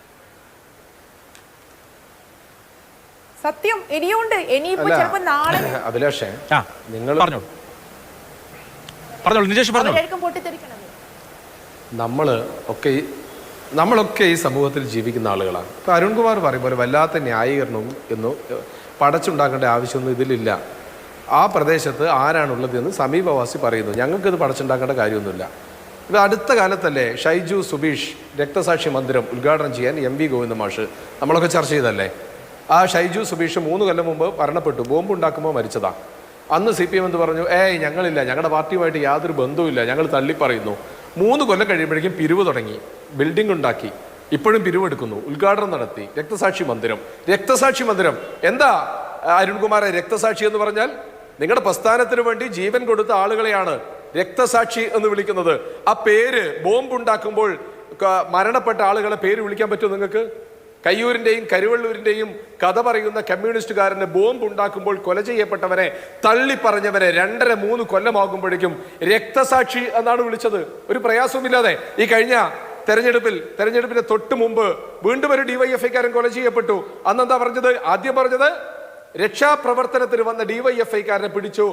സത്യം ഇനിയുണ്ട്. ഇനിയിപ്പോ ചിലപ്പോൾ നാളെ അഭിലാഷേ, നിങ്ങൾ പറഞ്ഞോളൂ നിജേഷ് പറഞ്ഞു. നമ്മളൊക്കെ ഈ സമൂഹത്തിൽ ജീവിക്കുന്ന ആളുകളാണ്. ഇപ്പൊ അരുൺകുമാർ പറയും പോലെ വല്ലാത്ത ന്യായീകരണവും എന്നും പടച്ചുണ്ടാക്കേണ്ട ആവശ്യമൊന്നും ഇതിലില്ല. ആ പ്രദേശത്ത് ആരാണുള്ളത് എന്ന് സമീപവാസി പറയുന്നു. ഞങ്ങൾക്കിത് പടച്ചുണ്ടാക്കേണ്ട കാര്യമൊന്നുമില്ല. ഇത് അടുത്ത കാലത്തല്ലേ ഷൈജു സുബീഷ് രക്തസാക്ഷി മന്ദിരം ഉദ്ഘാടനം ചെയ്യാൻ MV ഗോവിന്ദ മാഷ് നമ്മളൊക്കെ ചർച്ച ചെയ്തല്ലേ? ആ ഷൈജു സുബീഷ് 3 കൊല്ലം മുമ്പ് മരണപ്പെട്ടു, ബോംബ് ഉണ്ടാക്കുമ്പോൾ മരിച്ചതാ. അന്ന് CPM എന്ത് പറഞ്ഞു? ഞങ്ങളില്ല, ഞങ്ങളുടെ പാർട്ടിയുമായിട്ട് യാതൊരു ബന്ധവുമില്ല, ഞങ്ങൾ തള്ളിപ്പറയുന്നു. 3 കൊല്ലം കഴിയുമ്പോഴേക്കും പിരിവ് തുടങ്ങി, ബിൽഡിംഗ് ഉണ്ടാക്കി, ഇപ്പോഴും പിരിവെടുക്കുന്നു, ഉദ്ഘാടനം നടത്തി. രക്തസാക്ഷി മന്ദിരം എന്താ അരുൺകുമാറെ? രക്തസാക്ഷി എന്ന് പറഞ്ഞാൽ നിങ്ങളുടെ പ്രസ്ഥാനത്തിന് വേണ്ടി ജീവൻ കൊടുത്ത ആളുകളെയാണ് രക്തസാക്ഷി എന്ന് വിളിക്കുന്നത്. ആ പേര് ബോംബ് ഉണ്ടാക്കുമ്പോൾ മരണപ്പെട്ട ആളുകളെ പേര് വിളിക്കാൻ പറ്റുമോ നിങ്ങൾക്ക്? കയ്യൂരിന്റെയും കരുവള്ളൂരിന്റെയും കഥ പറയുന്ന കമ്മ്യൂണിസ്റ്റുകാരന് ബോംബ് ഉണ്ടാക്കുമ്പോൾ കൊല ചെയ്യപ്പെട്ടവരെ തള്ളിപ്പറഞ്ഞവരെ 2.5-3 കൊല്ലമാകുമ്പോഴേക്കും രക്തസാക്ഷി എന്നാണ് വിളിച്ചത്. ഒരു പ്രയാസവുമില്ലാതെ. ഈ കഴിഞ്ഞ തെരഞ്ഞെടുപ്പിന്റെ തൊട്ട് മുമ്പ് വീണ്ടും ഒരു DYFI-കാരൻ കൊല ചെയ്യപ്പെട്ടു. അന്നെന്താ പറഞ്ഞത്? ആദ്യം പറഞ്ഞത് രക്ഷാപ്രവർത്തനത്തിന് വന്ന DYFI-കാരനെ പിടിച്ചു,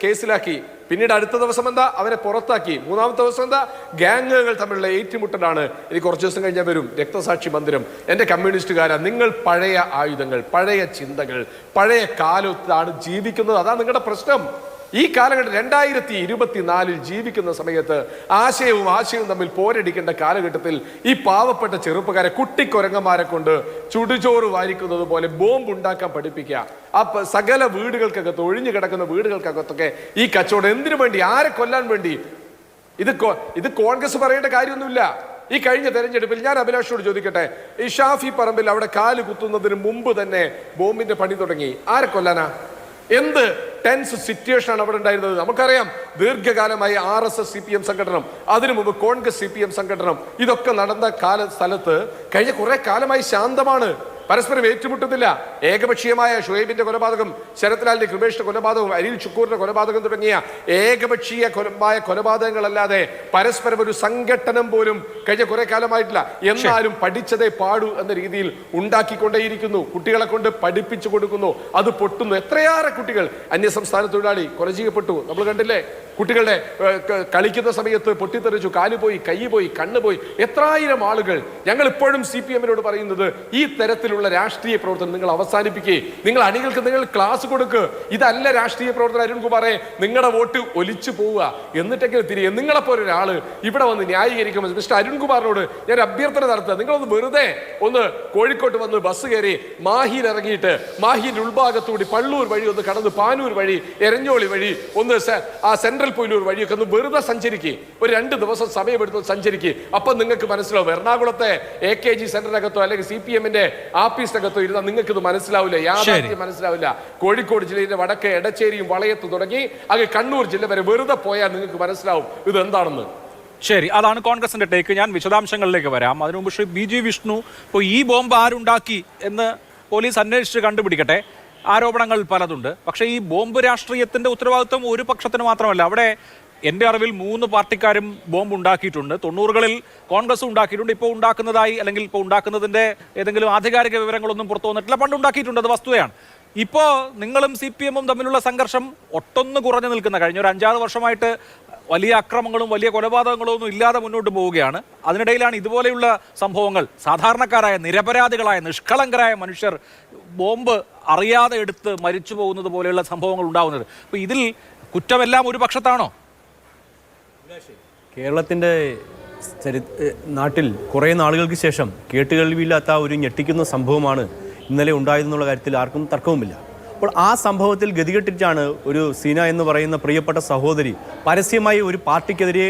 കേസിലാക്കി. പിന്നീട് അടുത്ത ദിവസം എന്താ? അവരെ പുറത്താക്കി. 3-ാമത്തെ ദിവസം എന്താ? ഗ്യാങ്ങുകൾ തമ്മിലുള്ള ഏറ്റുമുട്ടലാണ്. ഇനി കുറച്ച് ദിവസം കഴിഞ്ഞാൽ വരും രക്തസാക്ഷി മന്ദിരം. എൻ്റെ കമ്മ്യൂണിസ്റ്റുകാരാ, നിങ്ങൾ പഴയ ആയുധങ്ങൾ, പഴയ ചിന്തകൾ, പഴയ കാലത്താണ് ജീവിക്കുന്നത്. അതാണ് നിങ്ങളുടെ പ്രശ്നം. ഈ കാലഘട്ടം 2024 ജീവിക്കുന്ന സമയത്ത് ആശയവും തമ്മിൽ പോരടിക്കേണ്ട കാലഘട്ടത്തിൽ ഈ പാവപ്പെട്ട ചെറുപ്പക്കാരെ, കുട്ടിക്കൊരങ്ങന്മാരെ കൊണ്ട് ചുടുചോറ് വാരിക്കുന്നത് പോലെ ബോംബ് ഉണ്ടാക്കാൻ പഠിപ്പിക്കുക. സകല വീടുകൾക്കകത്ത്, ഒഴിഞ്ഞു കിടക്കുന്ന വീടുകൾക്കകത്തൊക്കെ ഈ കച്ചവടം എന്തിനു വേണ്ടി? ആരെ കൊല്ലാൻ വേണ്ടി? ഇത് കോൺഗ്രസ് പറയേണ്ട കാര്യമൊന്നുമില്ല. ഈ കഴിഞ്ഞ തെരഞ്ഞെടുപ്പിൽ ഞാൻ അഭിലാഷോട് ചോദിക്കട്ടെ, ഈ ഷാഫി പറമ്പിൽ അവിടെ കാല് കുത്തുന്നതിന് മുമ്പ് തന്നെ ബോംബിന്റെ പണി തുടങ്ങി. ആരെ കൊല്ലാനാ? എന്ത് ടെൻസ് സിറ്റുവേഷൻ ആണ് അവിടെ ഉണ്ടായിരുന്നത്? നമുക്കറിയാം, ദീർഘകാലമായി RSS CPM സംഘടനം, അതിനു മുമ്പ് കോൺഗ്രസ് CPM സംഘടനം, ഇതൊക്കെ നടന്ന സ്ഥലത്ത് കഴിഞ്ഞ കുറെ കാലമായി ശാന്തമാണ്. പരസ്പരം ഏറ്റുമുട്ടുന്നില്ല. ഏകപക്ഷീയമായ ഷുഹൈബിന്റെ കൊലപാതകം, ശരത്ലാലിന്റെ കൃപേഷിന്റെ കൊലപാതകം, അനിൽ ഷുക്കൂറിന്റെ കൊലപാതകം തുടങ്ങിയ ഏകപക്ഷീയമായ കൊലപാതകങ്ങളല്ലാതെ പരസ്പരം ഒരു സംഘട്ടനം പോലും കഴിഞ്ഞ കുറെ കാലമായിട്ടില്ല. എന്നാലും പഠിച്ചതേ പാടൂ എന്ന രീതിയിൽ ഉണ്ടാക്കിക്കൊണ്ടേയിരിക്കുന്നു. കുട്ടികളെ കൊണ്ട് പഠിപ്പിച്ചു കൊടുക്കുന്നു, അത് പൊട്ടുന്നു. എത്രയേറെ കുട്ടികൾ അന്യസംസ്ഥാന തൊഴിലാളി കൊല ചെയ്യപ്പെട്ടു, നമ്മൾ കണ്ടില്ലേ? കുട്ടികളുടെ കളിക്കുന്ന സമയത്ത് പൊട്ടിത്തെറിച്ചു, കാല് പോയി, കൈ പോയി, കണ്ണ് പോയി. എത്രായിരം ആളുകൾ. ഞങ്ങൾ ഇപ്പോഴും CPM-നോട് പറയുന്നത് ഈ തരത്തിലുള്ള രാഷ്ട്രീയ പ്രവർത്തനം നിങ്ങൾ അവസാനിപ്പിക്കേ. നിങ്ങൾ അണികൾക്ക് നിങ്ങൾ ക്ലാസ് കൊടുക്കുക. ഇതല്ല രാഷ്ട്രീയ പ്രവർത്തനം. അരുൺകുമാറെ, നിങ്ങളുടെ വോട്ട് ഒലിച്ചു പോവുക, എന്നിട്ടെങ്കിലും തിരികെ നിങ്ങളെപ്പോലെ ഒരാള് ഇവിടെ വന്ന് ന്യായീകരിക്കുമ്പോൾ മിസ്റ്റർ അരുൺകുമാറിനോട് ഞാൻ അഭ്യർത്ഥന നടത്തുക. നിങ്ങളൊന്ന് വെറുതെ ഒന്ന് കോഴിക്കോട്ട് വന്ന് ബസ് കയറി മാഹിയിൽ ഇറങ്ങിയിട്ട് മാഹിന്റെ ഉൾഭാഗത്തൂടി പള്ളൂർ വഴി ഒന്ന് കടന്ന് പാനൂർ വഴി എരഞ്ഞോളി വഴി ഒന്ന് ആ സെൻട്രൽ പൊയിലൂർ വഴിയൊക്കെ ഒന്ന് വെറുതെ സഞ്ചരിക്കുക. ഒരു 2 ദിവസം സമയമെടുത്ത് സഞ്ചരിക്കുക. അപ്പൊ നിങ്ങൾക്ക് മനസ്സിലാവും. എറണാകുളത്തെ AKG സെന്ററിനകത്തോ അല്ലെങ്കിൽ CPM-ന്റെ ആഫീസിനകത്തോ ഇരുന്നാൽ നിങ്ങൾക്ക് ഇത് മനസ്സിലാവില്ല, യാഥാർത്ഥ്യം മനസ്സിലാവില്ല. കോഴിക്കോട് ജില്ലയിലെ വടക്ക് എടച്ചേരിയും വളയത്ത് തുടങ്ങി അങ്ങ് കണ്ണൂർ ജില്ല വരെ വെറുതെ പോയാൽ നിങ്ങൾക്ക് മനസ്സിലാവും ഇത് എന്താണെന്ന്. ശരി, അതാണ് കോൺഗ്രസിന്റെ ടേക്ക്. ഞാൻ വിശദാംശങ്ങളിലേക്ക് വരാം. അതിനു മുമ്പ് ശ്രീ BG വിഷ്ണു, ഇപ്പോൾ ഈ ബോംബ് ആരുണ്ടാക്കി എന്ന് പോലീസ് അന്വേഷിച്ച് കണ്ടുപിടിക്കട്ടെ. ആരോപണങ്ങൾ പലതുണ്ട്. പക്ഷേ ഈ ബോംബ് രാഷ്ട്രീയത്തിന്റെ ഉത്തരവാദിത്വം ഒരു പക്ഷത്തിന് മാത്രമല്ല. അവിടെ എൻ്റെ അറിവിൽ 3 പാർട്ടിക്കാരും ബോംബ് ഉണ്ടാക്കിയിട്ടുണ്ട്. 90-കളിൽ കോൺഗ്രസ് ഉണ്ടാക്കിയിട്ടുണ്ട്. ഇപ്പോൾ ഉണ്ടാക്കുന്നതായി അല്ലെങ്കിൽ ഇപ്പോൾ ഉണ്ടാക്കുന്നതിൻ്റെ ഏതെങ്കിലും ആധികാരിക വിവരങ്ങളൊന്നും പുറത്തു വന്നിട്ടില്ല. പണ്ട് ഉണ്ടാക്കിയിട്ടുണ്ട്, അത് വസ്തുതയാണ്. ഇപ്പോൾ നിങ്ങളും CPM-ഉം തമ്മിലുള്ള സംഘർഷം ഒട്ടൊന്ന് കുറഞ്ഞു നിൽക്കുന്ന കഴിഞ്ഞ ഒരു 5-6 വർഷമായിട്ട് വലിയ അക്രമങ്ങളും വലിയ കൊലപാതകങ്ങളും ഒന്നും ഇല്ലാതെ മുന്നോട്ട് പോവുകയാണ്. അതിനിടയിലാണ് ഇതുപോലെയുള്ള സംഭവങ്ങൾ. സാധാരണക്കാരായ നിരപരാധികളായ നിഷ്കളങ്കരായ മനുഷ്യർ ബോംബ് അറിയാതെ എടുത്ത് മരിച്ചു പോകുന്നത് പോലെയുള്ള സംഭവങ്ങൾ ഉണ്ടാകുന്നത്. അപ്പോൾ ഇതിൽ കുറ്റമെല്ലാം ഒരു പക്ഷത്താണോ? കേരളത്തിൻ്റെ നാട്ടിൽ കുറേ നാളുകൾക്ക് ശേഷം കേട്ടുകേൾവിയില്ലാത്ത ഒരു ഞെട്ടിക്കുന്ന സംഭവമാണ് ഇന്നലെ ഉണ്ടായതെന്നുള്ള കാര്യത്തിൽ ആർക്കും തർക്കവുമില്ല. അപ്പോൾ ആ സംഭവത്തിൽ ഗതികെട്ടിട്ടാണ് ഒരു സീന എന്ന് പറയുന്ന പ്രിയപ്പെട്ട സഹോദരി പരസ്യമായി ഒരു പാർട്ടിക്കെതിരെ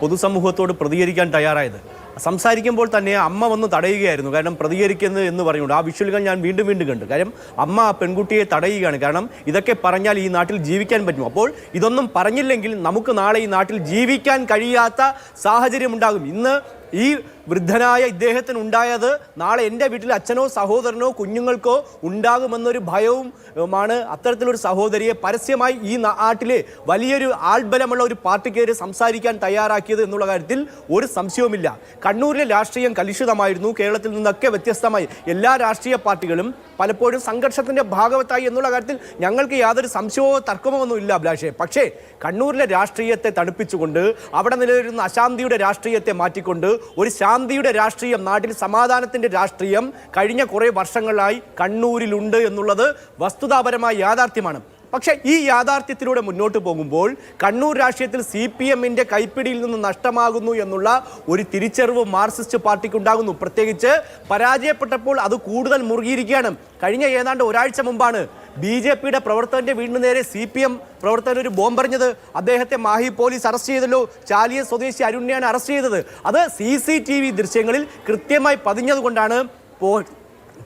പൊതുസമൂഹത്തോട് പ്രതികരിക്കാൻ തയ്യാറായത്. സംസാരിക്കുമ്പോൾ തന്നെ അമ്മ വന്ന് തടയുകയായിരുന്നു. കാരണം പ്രതികരിക്കുന്നത് എന്ന് പറഞ്ഞുകൊണ്ട് ആ വിഷ്വലുകൾ ഞാൻ വീണ്ടും വീണ്ടും കണ്ടു. കാര്യം അമ്മ ആ പെൺകുട്ടിയെ തടയുകയാണ്. കാരണം ഇതൊക്കെ പറഞ്ഞാൽ ഈ നാട്ടിൽ ജീവിക്കാൻ പറ്റും. അപ്പോൾ ഇതൊന്നും പറഞ്ഞില്ലെങ്കിൽ നമുക്ക് നാളെ ഈ നാട്ടിൽ ജീവിക്കാൻ കഴിയാത്ത സാഹചര്യം ഉണ്ടാകും. ഇന്ന് ഈ വൃദ്ധനായ ഇദ്ദേഹത്തിന് ഉണ്ടായത് നാളെ എൻ്റെ വീട്ടിൽ അച്ഛനോ സഹോദരനോ കുഞ്ഞുങ്ങൾക്കോ ഉണ്ടാകുമെന്നൊരു ഭയവുമാണ് അത്തരത്തിലൊരു സഹോദരിയെ പരസ്യമായി ഈ നാട്ടിലെ വലിയൊരു ആൾബലമുള്ള ഒരു പാർട്ടിക്കെതിരെ സംസാരിക്കാൻ തയ്യാറാക്കിയത് എന്നുള്ള കാര്യത്തിൽ ഒരു സംശയവുമില്ല. കണ്ണൂരിലെ രാഷ്ട്രീയം കലുഷിതമായിരുന്നു. കേരളത്തിൽ നിന്നൊക്കെ വ്യത്യസ്തമായി എല്ലാ രാഷ്ട്രീയ പാർട്ടികളും പലപ്പോഴും സംഘർഷത്തിൻ്റെ ഭാഗവത്തായി എന്നുള്ള കാര്യത്തിൽ ഞങ്ങൾക്ക് യാതൊരു സംശയമോ തർക്കമോ ഒന്നും ഇല്ല അഭിലാഷേ. പക്ഷേ കണ്ണൂരിലെ രാഷ്ട്രീയത്തെ തണുപ്പിച്ചുകൊണ്ട് അവിടെ നിലനിൽക്കുന്ന അശാന്തിയുടെ രാഷ്ട്രീയത്തെ മാറ്റിക്കൊണ്ട് ഒരു ശാന്തിയുടെ രാഷ്ട്രീയം, നാട്ടിൽ സമാധാനത്തിൻ്റെ രാഷ്ട്രീയം കഴിഞ്ഞ കുറേ വർഷങ്ങളായി കണ്ണൂരിലുണ്ട് എന്നുള്ളത് വസ്തുതാപരമായ യാഥാർത്ഥ്യമാണ്. പക്ഷേ ഈ യാഥാർത്ഥ്യത്തിലൂടെ മുന്നോട്ട് പോകുമ്പോൾ കണ്ണൂർ രാഷ്ട്രീയത്തിൽ CPM-ന്റെ കൈപ്പിടിയിൽ നിന്ന് നഷ്ടമാകുന്നു എന്നുള്ള ഒരു തിരിച്ചറിവ് മാർക്സിസ്റ്റ് പാർട്ടിക്ക് ഉണ്ടാകുന്നു. പ്രത്യേകിച്ച് പരാജയപ്പെട്ടപ്പോൾ അത് കൂടുതൽ മുറുകിയിരിക്കുകയാണ്. കഴിഞ്ഞ ഏതാണ്ട് ഒരാഴ്ച മുമ്പാണ് BJP-യുടെ പ്രവർത്തകന്റെ വീടിന് നേരെ CPM പ്രവർത്തകൻ ഒരു ബോംബെറിഞ്ഞത്. അദ്ദേഹത്തെ മാഹി പോലീസ് അറസ്റ്റ് ചെയ്തല്ലോ. ചാലിയ സ്വദേശി അരുണിനെയാണ് അറസ്റ്റ് ചെയ്തത്. അത് CCTV ദൃശ്യങ്ങളിൽ കൃത്യമായി പതിഞ്ഞതുകൊണ്ടാണ്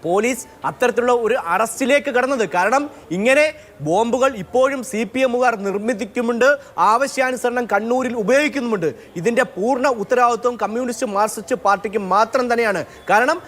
പോലീസ് അത്തരത്തിലുള്ള ഒരു അറസ്റ്റിലേക്ക് കടന്നത്. കാരണം ഇങ്ങനെ ബോംബുകൾ ഇപ്പോഴും CPM-കാർ നിർമ്മിക്കുന്നുണ്ട്, ആവശ്യാനുസരണം കണ്ണൂരിൽ ഉപയോഗിക്കുന്നുമുണ്ട്. ഇതിൻ്റെ പൂർണ്ണ ഉത്തരവാദിത്വം കമ്മ്യൂണിസ്റ്റ് മാർക്സിസ്റ്റ് പാർട്ടിക്ക് മാത്രം തന്നെയാണ്. കാരണം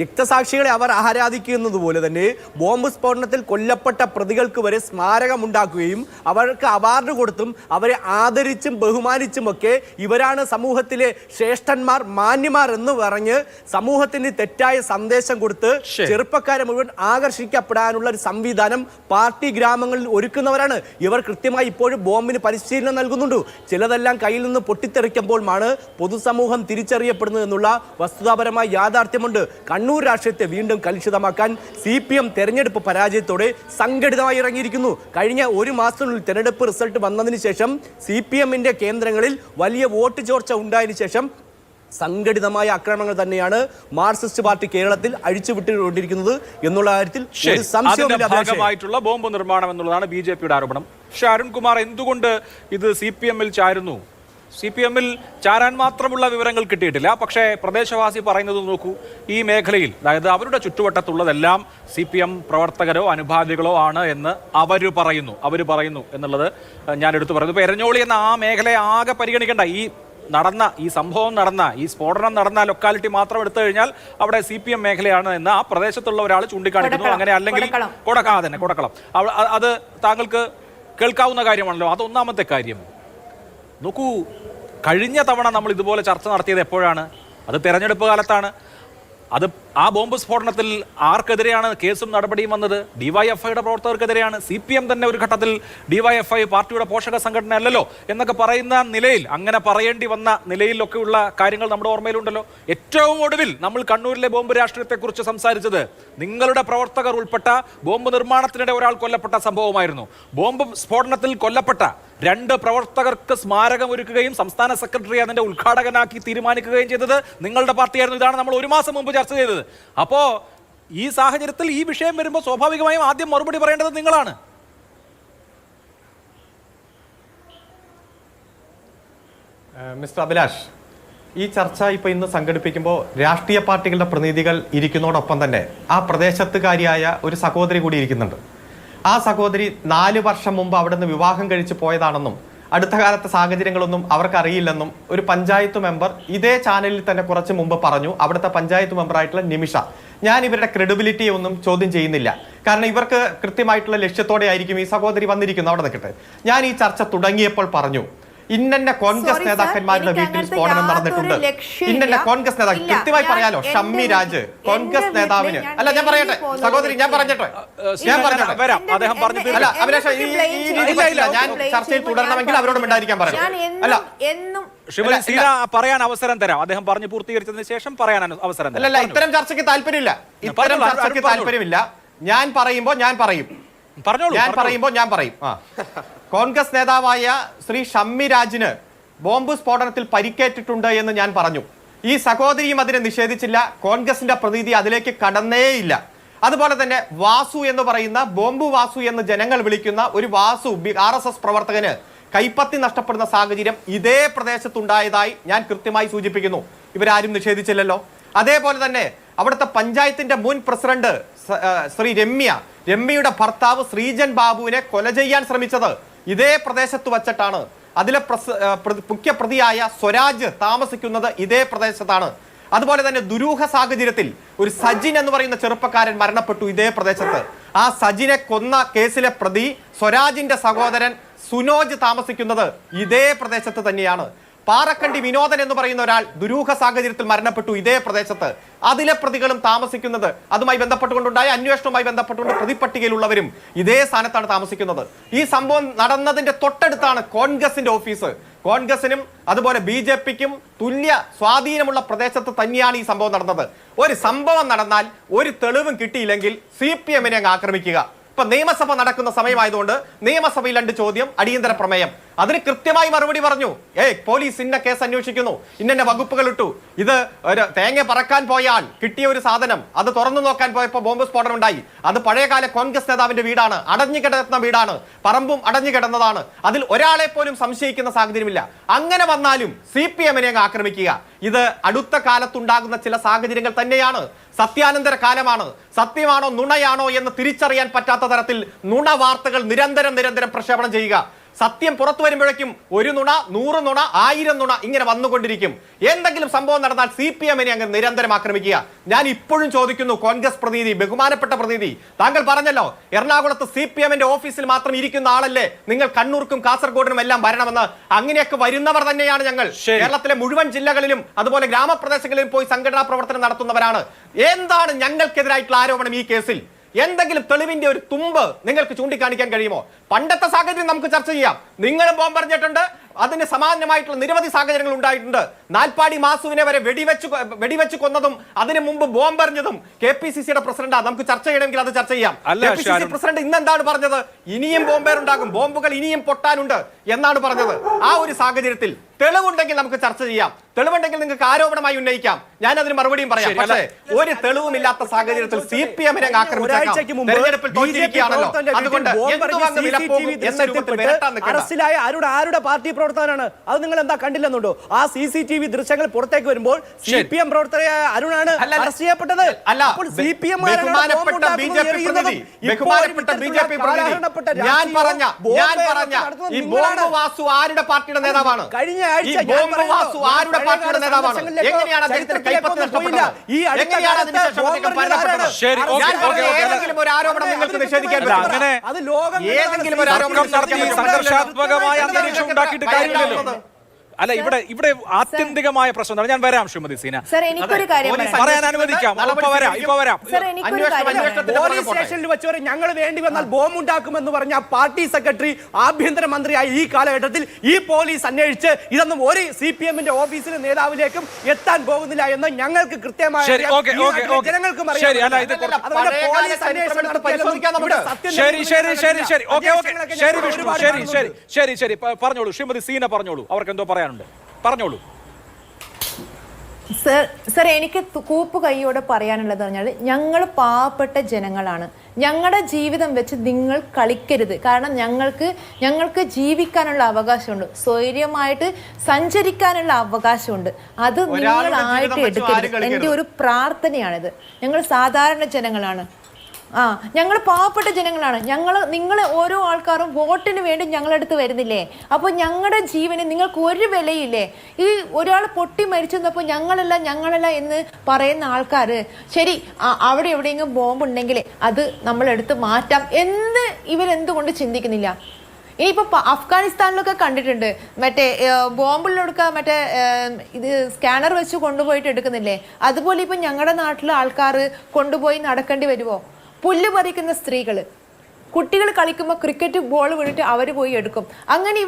രക്തസാക്ഷികളെ അവർ ആരാധിക്കുന്നത് പോലെ തന്നെ ബോംബ് സ്ഫോടനത്തിൽ കൊല്ലപ്പെട്ട പ്രതികൾക്ക് വരെ സ്മാരകമുണ്ടാക്കുകയും അവർക്ക് അവാർഡ് കൊടുത്തും അവരെ ആദരിച്ചും ബഹുമാനിച്ചുമൊക്കെ ഇവരാണ് സമൂഹത്തിലെ ശ്രേഷ്ഠന്മാർ, മാന്യന്മാർ എന്ന് പറഞ്ഞ് സമൂഹത്തിന് തെറ്റായ സന്ദേശം കൊടുത്ത് ചെറുപ്പക്കാരെ മുഴുവൻ ആകർഷിക്കപ്പെടാനുള്ള ഒരു സംവിധാനം പാർട്ടി ഗ്രാമങ്ങളിൽ ഒരുക്കുന്നവരാണ് ഇവർ. കൃത്യമായി ഇപ്പോഴും ബോംബിന് പരിശീലനം നൽകുന്നുണ്ട്. ചിലതെല്ലാം കയ്യിൽ നിന്ന് പൊട്ടിത്തെറിക്കുമ്പോഴാണ് പൊതുസമൂഹം തിരിച്ചറിയപ്പെടുന്നത് എന്നുള്ള വസ്തുതാപരമായ യാഥാർത്ഥ്യമുണ്ട്. കണ്ണൂർ രാഷ്ട്രീയത്തെ വീണ്ടും കലുഷിതമാക്കാൻ CPM തെരഞ്ഞെടുപ്പ് പരാജയത്തോടെ സംഘടിതമായി ഇറങ്ങിയിരിക്കുന്നു. കഴിഞ്ഞ ഒരു മാസത്തിനുള്ളിൽ തെരഞ്ഞെടുപ്പ് റിസൾട്ട് വന്നതിന് ശേഷം CPM-ന്റെ കേന്ദ്രങ്ങളിൽ വലിയ വോട്ട് ചോർച്ച ഉണ്ടായതിനു ശേഷം സംഘടിതമായ ആക്രമണങ്ങൾ തന്നെയാണ് മാർക്സിസ്റ്റ് പാർട്ടി കേരളത്തിൽ അഴിച്ചുവിട്ടുകൊണ്ടിരിക്കുന്നത് എന്നുള്ള കാര്യത്തിൽ ഒരു സംശയവുമില്ല. ഭാഗമായിട്ടുള്ള ബോംബ് നിർമ്മാണം എന്നുള്ളതാണ് BJP-യുടെ ആരോപണം. പക്ഷേ അരുൺകുമാർ, എന്തുകൊണ്ട് ഇത് CPM-ൽ ചാരുന്നു? CPM-ൽ ചാരാൻ മാത്രമുള്ള വിവരങ്ങൾ കിട്ടിയിട്ടില്ല. പക്ഷേ പ്രദേശവാസി പറയുന്നത് നോക്കൂ, ഈ മേഖലയിൽ, അതായത് അവരുടെ ചുറ്റുവട്ടത്തുള്ളതെല്ലാം CPM പ്രവർത്തകരോ അനുഭാവികളോ ആണ് എന്ന് അവർ പറയുന്നു എന്നുള്ളത് ഞാൻ എടുത്തു പറയുന്നു. ഇപ്പോൾ എരഞ്ഞോളി എന്ന ആ മേഖലയെ ആകെ പരിഗണിക്കേണ്ട, ഈ ഈ സംഭവം നടന്ന ഈ സ്ഫോടനം നടന്ന ലൊക്കാലിറ്റി മാത്രം എടുത്തു കഴിഞ്ഞാൽ അവിടെ CPM മേഖലയാണ് എന്ന് ആ പ്രദേശത്തുള്ള ഒരാൾ ചൂണ്ടിക്കാണിക്കുന്നു. അങ്ങനെ അല്ലെങ്കിൽ കൊടക്കളം അത് താങ്കൾക്ക് കേൾക്കാവുന്ന കാര്യമാണല്ലോ. അതൊന്നാമത്തെ കാര്യം. നോക്കൂ, കഴിഞ്ഞ തവണ നമ്മൾ ഇതുപോലെ ചർച്ച നടത്തിയത് എപ്പോഴാണ്? അത് തെരഞ്ഞെടുപ്പ് കാലത്താണ്. അത് ആ ബോംബ് സ്ഫോടനത്തിൽ ആർക്കെതിരെയാണ് കേസും നടപടിയും വന്നത്? ഡിവൈഎഫ്ഐയുടെ പ്രവർത്തകർക്കെതിരെയാണ്. CPM തന്നെ ഒരു ഘട്ടത്തിൽ ഡിവൈഎഫ്ഐ പാർട്ടിയുടെ പോഷക സംഘടന അല്ലല്ലോ എന്നൊക്കെ പറയുന്ന നിലയിൽ, അങ്ങനെ പറയേണ്ടി വന്ന നിലയിലൊക്കെയുള്ള കാര്യങ്ങൾ നമ്മുടെ ഓർമ്മയിലുണ്ടല്ലോ. ഏറ്റവും ഒടുവിൽ നമ്മൾ കണ്ണൂരിലെ ബോംബ് രാഷ്ട്രീയത്തെക്കുറിച്ച് സംസാരിച്ചത് നിങ്ങളുടെ പ്രവർത്തകർ ഉൾപ്പെട്ട ബോംബ് നിർമ്മാണത്തിനിടെ ഒരാൾ കൊല്ലപ്പെട്ട സംഭവമായിരുന്നു. ബോംബ് സ്ഫോടനത്തിൽ കൊല്ലപ്പെട്ട 2 പ്രവർത്തകർക്ക് സ്മാരകം ഒരുക്കുകയും സംസ്ഥാന സെക്രട്ടറി അതിന്റെ ഉദ്ഘാടകനാക്കി തീരുമാനിക്കുകയും ചെയ്തത് നിങ്ങളുടെ പാർട്ടിയായിരുന്നു. ഇതാണ് നമ്മൾ 1 മാസം മുമ്പ് ചർച്ച ചെയ്തത്. അപ്പോ ഈ സാഹചര്യത്തിൽ ഈ വിഷയം വരുമ്പോൾ സ്വാഭാവികമായും ആദ്യം മറുപടി പറയേണ്ടത് നിങ്ങളാണ്. മിസ്റ്റർ അഭിലാഷ്, ഈ ചർച്ച ഇപ്പോൾ ഇന്ന് സംഘടിപ്പിക്കുമ്പോൾ രാഷ്ട്രീയ പാർട്ടികളുടെ പ്രതിനിധികൾ ഇരിക്കുന്നതോടൊപ്പം തന്നെ ആ പ്രദേശത്തുകാരിയായ ഒരു സഹോദരി കൂടി ഇരിക്കുന്നുണ്ട്. ആ സഹോദരി 4 വർഷം മുമ്പ് അവിടെ നിന്ന് വിവാഹം കഴിച്ച് പോയതാണെന്നും അടുത്ത കാലത്തെ സാഹചര്യങ്ങളൊന്നും അവർക്കറിയില്ലെന്നും ഒരു പഞ്ചായത്ത് മെമ്പർ ഇതേ ചാനലിൽ തന്നെ കുറച്ച് മുമ്പ് പറഞ്ഞു. അവിടുത്തെ പഞ്ചായത്ത് മെമ്പറായിട്ടുള്ള നിമിഷ. ഞാൻ ഇവരുടെ ക്രെഡിബിലിറ്റിയെ ഒന്നും ചോദ്യം ചെയ്യുന്നില്ല. കാരണം ഇവർക്ക് കൃത്യമായിട്ടുള്ള ലക്ഷ്യത്തോടെ ആയിരിക്കും ഈ സഹോദരി വന്നിരിക്കുന്നത്. അവിടെ നിൽക്കട്ടെ. ഞാൻ ഈ ചർച്ച തുടങ്ങിയപ്പോൾ പറഞ്ഞു ഇന്നെ കോൺഗ്രസ് നേതാക്കന്മാരുടെ വീട്ടിൽ സ്ഫോടനം നടന്നിട്ടുണ്ട്. ഇന്നെ കോൺഗ്രസ് നേതാക്കൾ കൃത്യമായി പറയാലോ. ഷമ്മി രാജ് കോൺഗ്രസ് നേതാവിന് അല്ല, ഞാൻ പറയട്ടെ സഹോദരി, ഞാൻ പറഞ്ഞോട്ടെ അല്ല അഭിലാഷ്, ഞാൻ ചർച്ചയിൽ തുടരണമെങ്കിൽ അവരോട് മിണ്ടായിരിക്കാൻ പറയാം. അല്ല ശ്രീമതി സീന പറയാൻ അവസരം തരാം. അദ്ദേഹം പറഞ്ഞു പൂർത്തീകരിച്ചതിന് ശേഷം പറയാൻ അവസരം തരാം. അല്ല, ഇത്തരം ചർച്ചയ്ക്ക് താല്പര്യമില്ല. ഇത്തരം ചർച്ചയ്ക്ക് താല്പര്യമില്ല. ഞാൻ പറയുമ്പോൾ ഞാൻ പറയും. ഞാൻ പറയുമ്പോൾ ഞാൻ പറയും. കോൺഗ്രസ് നേതാവായ ശ്രീ ഷമ്മി രാജിന് ബോംബ് സ്ഫോടനത്തിൽ പരിക്കേറ്റിട്ടുണ്ട് എന്ന് ഞാൻ പറഞ്ഞു. ഈ സഹോദരിയും അതിനെ നിഷേധിച്ചില്ല. കോൺഗ്രസിന്റെ പ്രതിനിധി അതിലേക്ക് കടന്നേയില്ല. അതുപോലെ തന്നെ വാസു എന്ന് പറയുന്ന ബോംബ് വാസു എന്ന് ജനങ്ങൾ വിളിക്കുന്ന ഒരു വാസു RSS പ്രവർത്തകന് കൈപ്പത്തി നഷ്ടപ്പെടുന്ന സാഹചര്യം ഇതേ പ്രദേശത്തുണ്ടായതായി ഞാൻ കൃത്യമായി സൂചിപ്പിക്കുന്നു. ഇവരാരും നിഷേധിച്ചില്ലല്ലോ. അതേപോലെ തന്നെ അവിടുത്തെ പഞ്ചായത്തിന്റെ മുൻ പ്രസിഡന്റ് ശ്രീ രമ്യയുടെ ഭർത്താവ് ശ്രീജൻ ബാബുവിനെ കൊല ചെയ്യാൻ ശ്രമിച്ചത് ഇതേ പ്രദേശത്ത് വച്ചിട്ടാണ്. അതിലെ മുഖ്യ പ്രതിയായ സ്വരാജ് താമസിക്കുന്നത് ഇതേ പ്രദേശത്താണ്. അതുപോലെ തന്നെ ദുരൂഹ സാഹചര്യത്തിൽ ഒരു സജിൻ എന്ന് പറയുന്ന ചെറുപ്പക്കാരൻ മരണപ്പെട്ടു ഇതേ പ്രദേശത്ത്. ആ സജിനെ കൊന്ന കേസിലെ പ്രതി സ്വരാജിന്റെ സഹോദരൻ സുനോജ് താമസിക്കുന്നത് ഇതേ പ്രദേശത്ത് തന്നെയാണ്. പാറക്കണ്ടി വിനോദൻ എന്ന് പറയുന്ന ഒരാൾ ദുരൂഹ സാഹചര്യത്തിൽ മരണപ്പെട്ടു ഇതേ പ്രദേശത്ത്. അതിലെ പ്രതികളും താമസിക്കുന്നത് അതുമായി ബന്ധപ്പെട്ടുകൊണ്ടുണ്ടായ അന്വേഷണവുമായി ബന്ധപ്പെട്ടുകൊണ്ട് പ്രതിപട്ടികയിലുള്ളവരും ഇതേ സ്ഥാനത്താണ് താമസിക്കുന്നത്. ഈ സംഭവം നടന്നതിന്റെ തൊട്ടടുത്താണ് കോൺഗ്രസിന്റെ ഓഫീസ്. കോൺഗ്രസിനും അതുപോലെ BJPക്കും തുല്യ സ്വാധീനമുള്ള പ്രദേശത്ത് തന്നെയാണ് ഈ സംഭവം നടന്നത്. ഒരു സംഭവം നടന്നാൽ ഒരു തെളിവും കിട്ടിയില്ലെങ്കിൽ CPMനെ അങ്ങ് ആക്രമിക്കുക. ഇപ്പൊ നിയമസഭ നടക്കുന്ന സമയമായതുകൊണ്ട് നിയമസഭയിൽ 2 ചോദ്യം, അടിയന്തര പ്രമേയം. അതിന് കൃത്യമായി മറുപടി പറഞ്ഞു. പോലീസ് ഇന്ന കേസ് അന്വേഷിക്കുന്നു, ഇന്ന വകുപ്പുകൾ ഇട്ടു. ഇത് ഒരു തേങ്ങ പറക്കാൻ പോയാൽ കിട്ടിയ ഒരു സാധനം അത് തുറന്നു നോക്കാൻ പോയപ്പോൾ ബോംബ് സ്ഫോടനം ഉണ്ടായി. അത് പഴയകാല കോൺഗ്രസ് നേതാവിന്റെ വീടാണ്, അടഞ്ഞു കിടന്ന വീടാണ്, പറമ്പും അടഞ്ഞു കിടന്നതാണ്. അതിൽ ഒരാളെ പോലും സംശയിക്കുന്ന സാഹചര്യമില്ല. അങ്ങനെ വന്നാലും CPMനെ അങ്ങ് ആക്രമിക്കുക. ഇത് അടുത്ത കാലത്തുണ്ടാകുന്ന ചില സാഹചര്യങ്ങൾ തന്നെയാണ്. സത്യാനന്തര കാലമാണ്. സത്യമാണോ നുണയാണോ എന്ന് തിരിച്ചറിയാൻ പറ്റാത്ത തരത്തിൽ നുണ വാർത്തകൾ നിരന്തരം പ്രക്ഷേപണം ചെയ്യുക. സത്യം പുറത്തു വരുമ്പോഴേക്കും 1 നുണ, 100 നുണ, 1000 നുണ ഇങ്ങനെ വന്നുകൊണ്ടിരിക്കും. എന്തെങ്കിലും സംഭവം നടന്നാൽ CPMനെ അങ്ങ് നിരന്തരം ആക്രമിക്കുക. ഞാൻ ഇപ്പോഴും ചോദിക്കുന്നു, കോൺഗ്രസ് പ്രതിനിധി, ബഹുമാനപ്പെട്ട പ്രതിനിധി, താങ്കൾ പറഞ്ഞല്ലോ എറണാകുളത്ത് CPMന്റെ ഓഫീസിൽ മാത്രം ഇരിക്കുന്ന ആളല്ലേ നിങ്ങൾ കണ്ണൂർക്കും കാസർഗോഡിനും എല്ലാം വരണമെന്ന്. അങ്ങനെയൊക്കെ വരുന്നവർ തന്നെയാണ് ഞങ്ങൾ. കേരളത്തിലെ മുഴുവൻ ജില്ലകളിലും അതുപോലെ ഗ്രാമപ്രദേശങ്ങളിലും പോയി സംഘടനാ പ്രവർത്തനം നടത്തുന്നവരാണ്. എന്താണ് ഞങ്ങൾക്കെതിരായിട്ടുള്ള ആരോപണം ഈ കേസിൽ? എന്തെങ്കിലും തെളിവിന്റെ ഒരു തുമ്പ് നിങ്ങൾക്ക് ചൂണ്ടിക്കാണിക്കാൻ കഴിയുമോ? പണ്ടത്തെ സാഹചര്യം നമുക്ക് ചർച്ച ചെയ്യാം. നിങ്ങളും ബോംബെറിഞ്ഞിട്ടുണ്ട്, അതിന് സമാനമായിട്ടുള്ള നിരവധി സാഹചര്യങ്ങൾ ഉണ്ടായിട്ടുണ്ട്. നാൽപ്പാടി മാസുവിനെ വരെ വെടിവെച്ച് കൊന്നതും അതിന് മുമ്പ് ബോംബെറിഞ്ഞതും KPCCയുടെ പ്രസിഡന്റാണ്. നമുക്ക് ചർച്ച ചെയ്യണമെങ്കിൽ അത് ചർച്ച ചെയ്യാം. KPCC പ്രസിഡന്റ് ഇന്ന് എന്താണ് പറഞ്ഞത്? ഇനിയും ബോംബേറുണ്ടാകും, ബോംബുകൾ ഇനിയും പൊട്ടാനുണ്ട് എന്നാണ് പറഞ്ഞത്. ആ ഒരു സാഹചര്യത്തിൽ തെളിവുണ്ടെങ്കിൽ നമുക്ക് ചർച്ച ചെയ്യാം. തെളിവുണ്ടെങ്കിൽ നിങ്ങൾക്ക് ആരോപണമായി ഉന്നയിക്കാം. ഞാൻ അതിന് മറുപടിയും പറയാം. പക്ഷേ ഒരു തെളിവുമില്ലാത്ത സാഹചര്യത്തിൽ CPMനെ അറസ്റ്റിലായ ആരുടെ പാർട്ടി പ്രവർത്തകനാണ് അത് നിങ്ങൾ എന്താ കണ്ടില്ലെന്നുണ്ടോ? ആ CCTV ദൃശ്യങ്ങൾ പുറത്തേക്ക് വരുമ്പോൾ CPM പ്രവർത്തകയായ അരുണാണ് അറസ്റ്റ് ചെയ്യപ്പെട്ടത്. അപ്പോൾ CPM ആരുടെ പാർട്ടിയുടെ നേതാവാണ്? കഴിഞ്ഞ ആഴ്ച ഈ ബോംബ് വാസു ആരുടെ പാർട്ടിയുടെ നേതാവാണ്? എങ്ങനെയാണ് അദ്ദേഹത്തിന്റെ കൈപ്പത്തി നഷ്ടപ്പെട്ടത്? എങ്ങനെയാണ് അതിനുശേഷം അദ്ദേഹം മരണപ്പെട്ടത്? ശരി, ഓക്കേ, ഓക്കേ, ഓക്കേ. ഏതെങ്കിലും ഒരു ആരോപണം നിങ്ങൾക്ക് നിഷേധിക്കാൻ അല്ല, പറ്റുമോ? അങ്ങനെ അത് ലോകം ഏതെങ്കിലും ഒരു ആരോപണം നടത്തി സംഘർഷാത്മകമായ അന്തരീക്ഷം ഉണ്ടാക്കിയിട്ട് കാര്യമില്ലല്ലോ. അല്ല, ഇവിടെ ആത്യന്തികമായ പ്രശ്നം ഞാൻ വരാം ശ്രീമതി സീന, സർ എനിക്കൊരു കാര്യം പറയാൻ അനുവദിക്കാം. ഇപ്പൊ വരാം. സർ എനിക്കൊരു കാര്യം പോലീസ് സ്റ്റേഷനിൽ വെച്ചവരെ ഞങ്ങൾ വേണ്ടി വന്നാൽ ബോംബ് ഉണ്ടാക്കുമെന്ന് പറഞ്ഞ പാർട്ടി സെക്രട്ടറി ആഭ്യന്തരമന്ത്രിയായ ഈ കാലഘട്ടത്തിൽ ഈ പോലീസ് അന്വേഷിച്ച് ഇതൊന്നും ഒരു CPM-ന്റെ ഓഫീസിലെ നേതാവിലേക്കും എത്താൻ പോകുന്നില്ല എന്ന് ഞങ്ങൾക്ക് കൃത്യമായി ജനങ്ങൾക്കും ശരി പറഞ്ഞോളൂ ശ്രീമതി സീന, പറഞ്ഞോളൂ, അവർക്ക് എന്തോ പറയാനുണ്ട്, പറഞ്ഞോളൂ. സർ എനിക്ക് കൂപ്പ് കൈയോടെ പറയാനുള്ളത് പറഞ്ഞാൽ ഞങ്ങൾ പാവപ്പെട്ട ജനങ്ങളാണ്. ഞങ്ങളുടെ ജീവിതം വെച്ച് നിങ്ങൾ കളിക്കരുത്. കാരണം ഞങ്ങൾക്ക് ജീവിക്കാനുള്ള അവകാശമുണ്ട്, സ്വൈര്യമായിട്ട് സഞ്ചരിക്കാനുള്ള അവകാശമുണ്ട്. അത് നിങ്ങളായിട്ട് എടുക്കരുത്. എൻ്റെ ഒരു പ്രാർത്ഥനയാണിത്. ഞങ്ങൾ സാധാരണ ജനങ്ങളാണ്. ഞങ്ങൾ പാവപ്പെട്ട ജനങ്ങളാണ്. നിങ്ങൾ ഓരോ ആൾക്കാരും വോട്ടിന് വേണ്ടി ഞങ്ങളടുത്ത് വരുന്നില്ലേ? അപ്പോൾ ഞങ്ങളുടെ ജീവന് നിങ്ങൾക്ക് ഒരു വിലയില്ലേ? ഈ ഒരാൾ പൊട്ടി മരിച്ചപ്പോൾ ഞങ്ങളല്ല എന്ന് പറയുന്ന ആൾക്കാർ, ശരി അവിടെ എവിടെയെങ്കിലും ബോംബ് ഉണ്ടെങ്കിൽ അത് നമ്മളെടുത്ത് മാറ്റാം എന്ന് ഇവരെന്തുകൊണ്ട് ചിന്തിക്കുന്നില്ല? ഇനിയിപ്പോൾ അഫ്ഗാനിസ്ഥാനിലൊക്കെ കണ്ടിട്ടുണ്ട്, മറ്റേ ബോംബിലൊടുക്ക മറ്റേ ഇത് സ്കാനർ വെച്ച് കൊണ്ടുപോയിട്ട് എടുക്കുന്നില്ലേ? അതുപോലെ ഇപ്പം ഞങ്ങളുടെ നാട്ടിലെ ആൾക്കാർ കൊണ്ടുപോയി നടക്കേണ്ടി വരുമോ? പുല്ല് പറിക്കുന്ന സ്ത്രീകൾ, കുട്ടികൾ കളിക്കുമ്പോൾ ക്രിക്കറ്റ് ബോൾ വീണിട്ട് അവർ പോയി എടുക്കും. അങ്ങനെ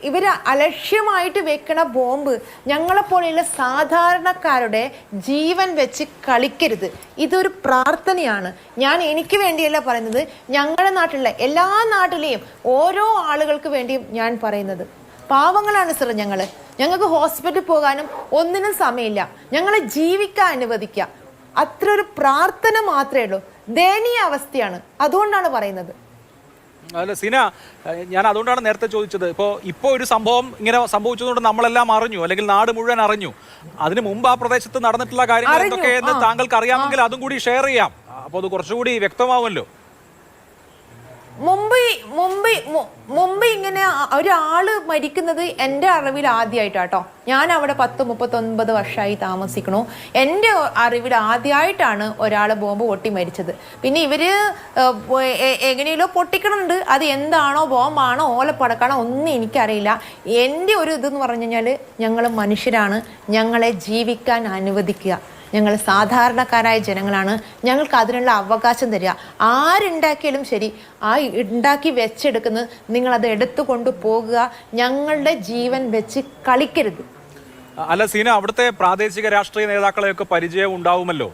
ഇവർ അലക്ഷ്യമായിട്ട് വെക്കണ ബോംബ് ഞങ്ങളെപ്പോലെയുള്ള സാധാരണക്കാരുടെ ജീവൻ വെച്ച് കളിക്കരുത്. ഇതൊരു പ്രാർത്ഥനയാണ്. ഞാൻ എനിക്ക് വേണ്ടിയല്ല പറയുന്നത്, ഞങ്ങളുടെ നാട്ടിലെ എല്ലാ നാട്ടിലെയും ഓരോ ആളുകൾക്ക് വേണ്ടിയും ഞാൻ പറയുന്നത്. പാവങ്ങളാണ് സർ ഞങ്ങൾക്ക് ഹോസ്പിറ്റലിൽ പോകാനും ഒന്നിനും സമയമില്ല. ഞങ്ങളെ ജീവിക്കാൻ അനുവദിക്കുക, അത്ര ഒരു പ്രാർത്ഥന മാത്രമേ ഉള്ളൂ. ദയനീയ അവസ്ഥയാണ്, അതുകൊണ്ടാണ് പറയുന്നത്. അല്ല സീന, ഞാൻ അതുകൊണ്ടാണ് നേരത്തെ ചോദിച്ചത്. ഇപ്പോൾ ഒരു സംഭവം ഇങ്ങനെ സംഭവിച്ചതുകൊണ്ട് നമ്മളെല്ലാം അറിഞ്ഞു, അല്ലെങ്കിൽ നാട് മുഴുവൻ അറിഞ്ഞു. അതിന് മുമ്പ് ആ പ്രദേശത്ത് നടന്നിട്ടുള്ള കാര്യങ്ങൾ എന്തൊക്കെയെന്ന് താങ്കൾക്ക് അറിയാമെങ്കിൽ അതും കൂടി ഷെയർ ചെയ്യാം. അപ്പോൾ അത് കുറച്ചുകൂടി വ്യക്തമാവുമല്ലോ. മുമ്പ് ഇങ്ങനെ ഒരാള് മരിക്കുന്നത് എൻ്റെ അറിവിൽ ആദ്യമായിട്ടാട്ടോ. ഞാൻ അവിടെ 39 വർഷമായി താമസിക്കണു. എൻ്റെ അറിവിൽ ആദ്യമായിട്ടാണ് ഒരാൾ ബോംബ് പൊട്ടി മരിച്ചത്. പിന്നെ ഇവര് എങ്ങനെയല്ലോ പൊട്ടിക്കണുണ്ട്, അത് എന്താണോ ബോംബാണോ ഓലപ്പടക്കാണോ ഒന്നും എനിക്കറിയില്ല. എൻ്റെ ഒരു ഇതെന്ന് പറഞ്ഞു കഴിഞ്ഞാൽ ഞങ്ങൾ മനുഷ്യരാണ്, ഞങ്ങളെ ജീവിക്കാൻ അനുവദിക്കുക. ഞങ്ങൾ സാധാരണക്കാരായ ജനങ്ങളാണ്, ഞങ്ങൾക്ക് അതിനുള്ള അവകാശം തരിക. ആരുണ്ടാക്കിയാലും ശരി, ആ ഉണ്ടാക്കി വെച്ചെടുക്കുന്നത് നിങ്ങളത് എടുത്തു കൊണ്ടുപോകുക. ഞങ്ങളുടെ ജീവൻ വെച്ച് കളിക്കരുത്. അല്ല സീന, അവിടുത്തെ പ്രാദേശിക രാഷ്ട്രീയ നേതാക്കളെയൊക്കെ പരിചയം ഉണ്ടാവുമല്ലോ.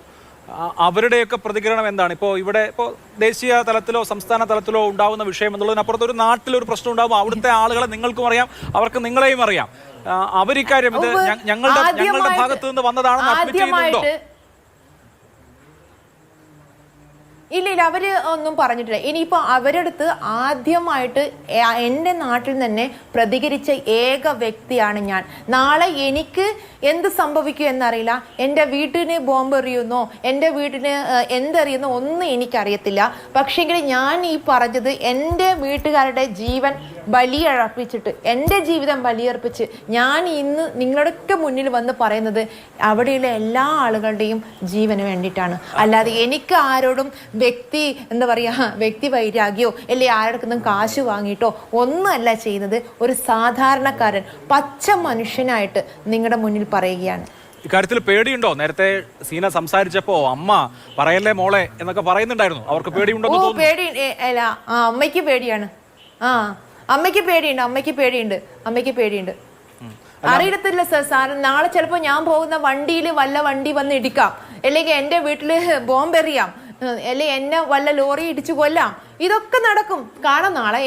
അവരുടെയൊക്കെ പ്രതികരണം എന്താണ്? ഇപ്പോൾ ദേശീയ തലത്തിലോ സംസ്ഥാന തലത്തിലോ ഉണ്ടാവുന്ന വിഷയം എന്നുള്ളതിനപ്പുറത്ത് ഒരു നാട്ടിലൊരു പ്രശ്നം ഉണ്ടാകുമ്പോൾ അവിടുത്തെ ആളുകളെ നിങ്ങൾക്കും അറിയാം, അവർക്ക് നിങ്ങളെയും അറിയാം. അവരിക്കാര്യം ഇത് ഞങ്ങളുടെ ഭാഗത്തു നിന്ന് വന്നതാണെന്ന് അഡ്മിറ്റ് ചെയ്യുന്നുണ്ടോ? ഇല്ല, അവര് ഒന്നും പറഞ്ഞിട്ടില്ല. ഇനിയിപ്പോൾ അവരടുത്ത് ആദ്യമായിട്ട് എൻ്റെ നാട്ടിൽ തന്നെ പ്രതികരിച്ച ഏക വ്യക്തിയാണ് ഞാൻ. നാളെ എനിക്ക് എന്ത് സംഭവിക്കും എന്നറിയില്ല. എൻ്റെ വീട്ടിന് ബോംബ് എറിയുന്നോ എൻ്റെ വീട്ടിന് എന്തെറിയുന്നോ ഒന്നും എനിക്കറിയത്തില്ല. പക്ഷേങ്കിൽ ഞാൻ ഈ പറഞ്ഞത് എൻ്റെ വീട്ടുകാരുടെ ജീവൻ ബലിയർപ്പിച്ചിട്ട്, എൻ്റെ ജീവിതം ബലിയർപ്പിച്ച് ഞാൻ ഇന്ന് നിങ്ങളുടെയൊക്കെ മുന്നിൽ വന്ന് പറയുന്നത് അവിടെയുള്ള എല്ലാ ആളുകളുടെയും ജീവന് വേണ്ടിയിട്ടാണ്. അല്ലാതെ എനിക്ക് ആരോടും വ്യക്തി വൈരാഗ്യോ അല്ലെ ആരുടെ കാശ് വാങ്ങിയിട്ടോ ഒന്നുമല്ല ചെയ്യുന്നത്. ഒരു സാധാരണക്കാരൻ പച്ച മനുഷ്യനായിട്ട് നിങ്ങളുടെ മുന്നിൽ പറയുകയാണ്. ഇക്കാര്യത്തിൽ പേടിയുണ്ടോ? നേരത്തെ സീന സംസാരിച്ചപ്പോ അമ്മ പറയല്ലേ മോളെ എന്നൊക്കെ പറയുന്നുണ്ടായിരുന്നു. അവർക്ക് പേടിയുണ്ടോ? അമ്മയ്ക്ക് പേടിയാണ്. അമ്മയ്ക്ക് പേടിയുണ്ട്. അറിയത്തില്ല സാർ, നാളെ ചിലപ്പോൾ ഞാൻ പോകുന്ന വണ്ടിയിൽ വല്ല വണ്ടി വന്ന് ഇടിക്കാം, അല്ലെങ്കിൽ എൻ്റെ വീട്ടിൽ ബോംബ് എറിയാം, അല്ലെ എന്നെ വല്ല ലോറി ഇടിച്ചു കൊല്ലാം. ഇതൊക്കെ നടക്കും. നാളെ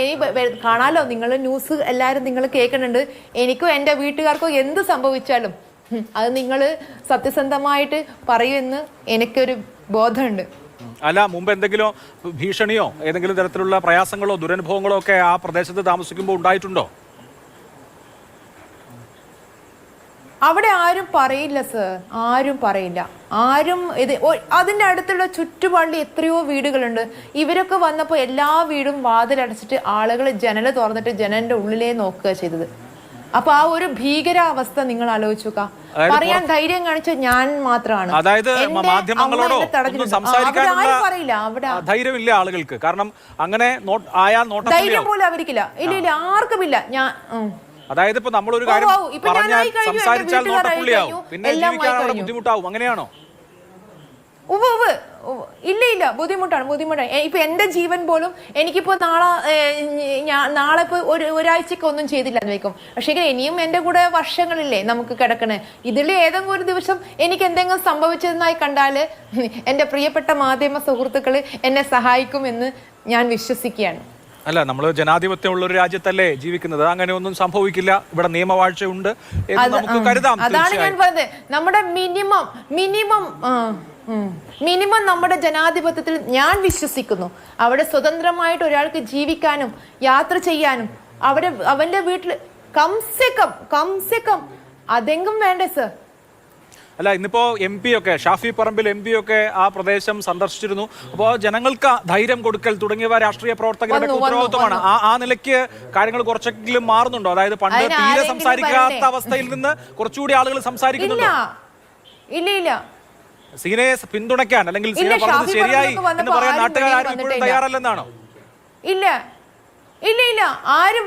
കാണാലോ, നിങ്ങൾ ന്യൂസ് എല്ലാവരും നിങ്ങൾ കേൾക്കുന്നുണ്ട്. എനിക്കോ എൻ്റെ വീട്ടുകാർക്കോ എന്ത് സംഭവിച്ചാലും അത് നിങ്ങൾ സത്യസന്ധമായിട്ട് പറയുമെന്ന് എനിക്കൊരു ബോധമുണ്ട്. അല്ല, മുമ്പ് എന്തെങ്കിലും ഭീഷണിയോ ഏതെങ്കിലും തരത്തിലുള്ള പ്രയാസങ്ങളോ ദുരനുഭവങ്ങളോ ഒക്കെ ആ പ്രദേശത്ത് താമസിക്കുമ്പോൾ ഉണ്ടായിട്ടുണ്ടോ? അവിടെ ആരും പറയില്ല സർ, ആരും പറയില്ല. അതിൻ്റെ അടുത്തുള്ള ചുറ്റുപാടിൽ എത്രയോ വീടുകളുണ്ട്. ഇവരൊക്കെ വന്നപ്പോൾ എല്ലാ വീടും വാതിലടച്ചിട്ട് ആളുകൾ ജനൽ തുറന്നിട്ട് ജനലിൻ്റെ ഉള്ളിലേ നോക്കുക ചെയ്തത്. അപ്പൊ ആ ഒരു ഭീകരാവസ്ഥ നിങ്ങൾ ആലോചിക്കുക. പറയാൻ ധൈര്യം കാണിച്ച ഞാൻ മാത്രമാണ്. അതായത് മാധ്യമങ്ങളോടോ ഒന്നും സംസാരിക്കാനുള്ള പറയില്ല അവിടെ ധൈര്യമില്ല ആളുകൾക്ക്. കാരണം അങ്ങനെ ആയാൽ ധൈര്യം പോലും അവർക്കില്ല. ഇല്ല ആർക്കുമില്ല. ഞാൻ അതായത് ഇപ്പൊ നമ്മളൊരു കാര്യം പറഞ്ഞാൽ സംസാരിച്ചാൽ നോട്ടപ്പുള്ളിയാവും, പിന്നെ ജീവിക്കാനുള്ള ബുദ്ധിമുട്ടാവും. അങ്ങനെയാണോ? ഇല്ല ബുദ്ധിമുട്ടാണ്. ഇപ്പൊ എന്റെ ജീവൻ പോലും എനിക്കിപ്പോ നാളെ ഇപ്പൊ ഒരാഴ്ചക്ക് ഒന്നും ചെയ്തില്ല എന്ന് വെക്കും. പക്ഷേ ഇനിയും എന്റെ കൂടെ വർഷങ്ങളില്ലേ നമുക്ക് കിടക്കണേ. ഇതിൽ ഏതെങ്കിലും ഒരു ദിവസം എനിക്ക് എന്തെങ്കിലും സംഭവിച്ചതെന്നായി കണ്ടാല് എന്റെ പ്രിയപ്പെട്ട മാധ്യമ സുഹൃത്തുക്കള് എന്നെ സഹായിക്കുമെന്ന് ഞാൻ വിശ്വസിക്കുകയാണ്. അല്ല, നമ്മൾ ജനാധിപത്യമുള്ള ഒരു രാജ്യത്തല്ലേ ജീവിക്കുന്നത്. അങ്ങനെ ഒന്നും സംഭവിക്കില്ല. ഇവിടെ നിയമവാഴ്ച ഉണ്ട് എന്ന് നമുക്ക് കരുതാം. അതാണ് ഞാൻ പറഞ്ഞത്. നമ്മുടെ മിനിമം നമ്മുടെ ജനാധിപത്യത്തിൽ ഞാൻ വിശ്വസിക്കുന്നു. അവിടെ സ്വതന്ത്രമായിട്ട് ഒരാൾക്ക് ജീവിക്കാനും യാത്ര ചെയ്യാനും അവന്റെ വീട്ടിൽ കംസെ അതെങ്കും വേണ്ടേ സർ? അല്ല, ഇന്നിപ്പോ MP ഒക്കെ ഷാഫി പറമ്പിൽ MP ഒക്കെ ആ പ്രദേശം സന്ദർശിച്ചിരുന്നു. അപ്പോൾ ജനങ്ങൾക്ക് ധൈര്യം കൊടുക്കൽ തുടങ്ങിയവ രാഷ്ട്രീയ പ്രവർത്തകരുടെ ഉത്തരവാദിത്വമാണ്. ആ നിലയ്ക്ക് കാര്യങ്ങൾ കുറച്ചെങ്കിലും മാറുന്നുണ്ടോ? അതായത് പണ്ട് തീരെ സംസാരിക്കാത്ത അവസ്ഥയിൽ നിന്ന് കുറച്ചുകൂടി ആളുകൾ സംസാരിക്കുന്നുണ്ടോ? ഇല്ല. സീനയെ പിന്തുണയ്ക്കാൻ അല്ലെങ്കിൽ സീന പറഞ്ഞത് ശരിയായി എന്ന് പറയാൻ നാട്ടുകാരും ഇപ്പോഴും തയ്യാറല്ലെന്നാണോ? ഇല്ല. ആരും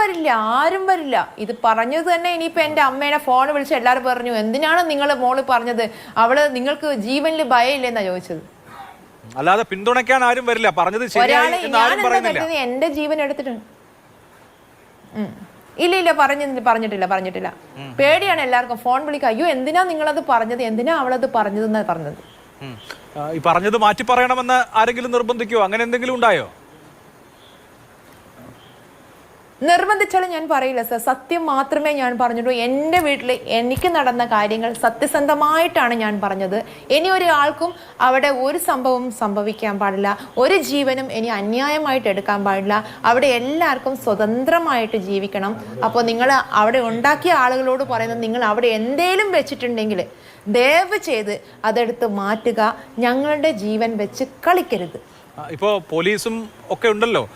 വരില്ല. ഇത് പറഞ്ഞത് തന്നെ ഇനിയിപ്പോ എന്റെ അമ്മേനെ ഫോൺ വിളിച്ച് എല്ലാവരും പറഞ്ഞു, എന്തിനാണ് നിങ്ങൾ മോള് പറഞ്ഞത്, നിങ്ങൾക്ക് ജീവനിൽ ഭയമില്ലെന്നാ ചോദിച്ചത്. അല്ലാതെ പിന്തുണയ്ക്കാൻ ആരും വരില്ല. പറഞ്ഞത് ശരിയായി എന്ന് ആരും പറയുന്നില്ല. എന്റെ ജീവൻ എടുത്തിട്ടുണ്ട്. ഇല്ല പറഞ്ഞിട്ടില്ല. പേടിയാണ് എല്ലാവർക്കും. ഫോൺ വിളിക്കുക, അയ്യോ എന്തിനാ നിങ്ങളത് പറഞ്ഞത്, എന്തിനാ അവളത് പറഞ്ഞതെന്നാ പറഞ്ഞത്. ഈ പറഞ്ഞത് മാറ്റി പറയണമെന്ന് ആരെങ്കിലും നിർബന്ധിക്കുവോ? അങ്ങനെ എന്തെങ്കിലും ഉണ്ടായോ? നിർബന്ധിച്ചാലും ഞാൻ പറയില്ല സർ. സത്യം മാത്രമേ ഞാൻ പറഞ്ഞിട്ടുള്ളൂ. എൻ്റെ വീട്ടിൽ എനിക്ക് നടന്ന കാര്യങ്ങൾ സത്യസന്ധമായിട്ടാണ് ഞാൻ പറഞ്ഞത്. ഇനി ഒരാൾക്കും അവിടെ ഒരു സംഭവം സംഭവിക്കാൻ പാടില്ല. ഒരു ജീവനും ഇനി അന്യായമായിട്ട് എടുക്കാൻ പാടില്ല. അവിടെ എല്ലാവർക്കും സ്വതന്ത്രമായിട്ട് ജീവിക്കണം. അപ്പോൾ നിങ്ങൾ അവിടെ ഉണ്ടാക്കിയ ആളുകളോട് പറയുന്നത്, നിങ്ങൾ അവിടെ എന്തേലും വെച്ചിട്ടുണ്ടെങ്കിൽ ദയവ് ചെയ്ത് അതെടുത്ത് മാറ്റുക. ഞങ്ങളുടെ ജീവൻ വെച്ച് കളിക്കരുത്. ഇപ്പോൾ പോലീസും ഒക്കെ ഉണ്ടല്ലോ.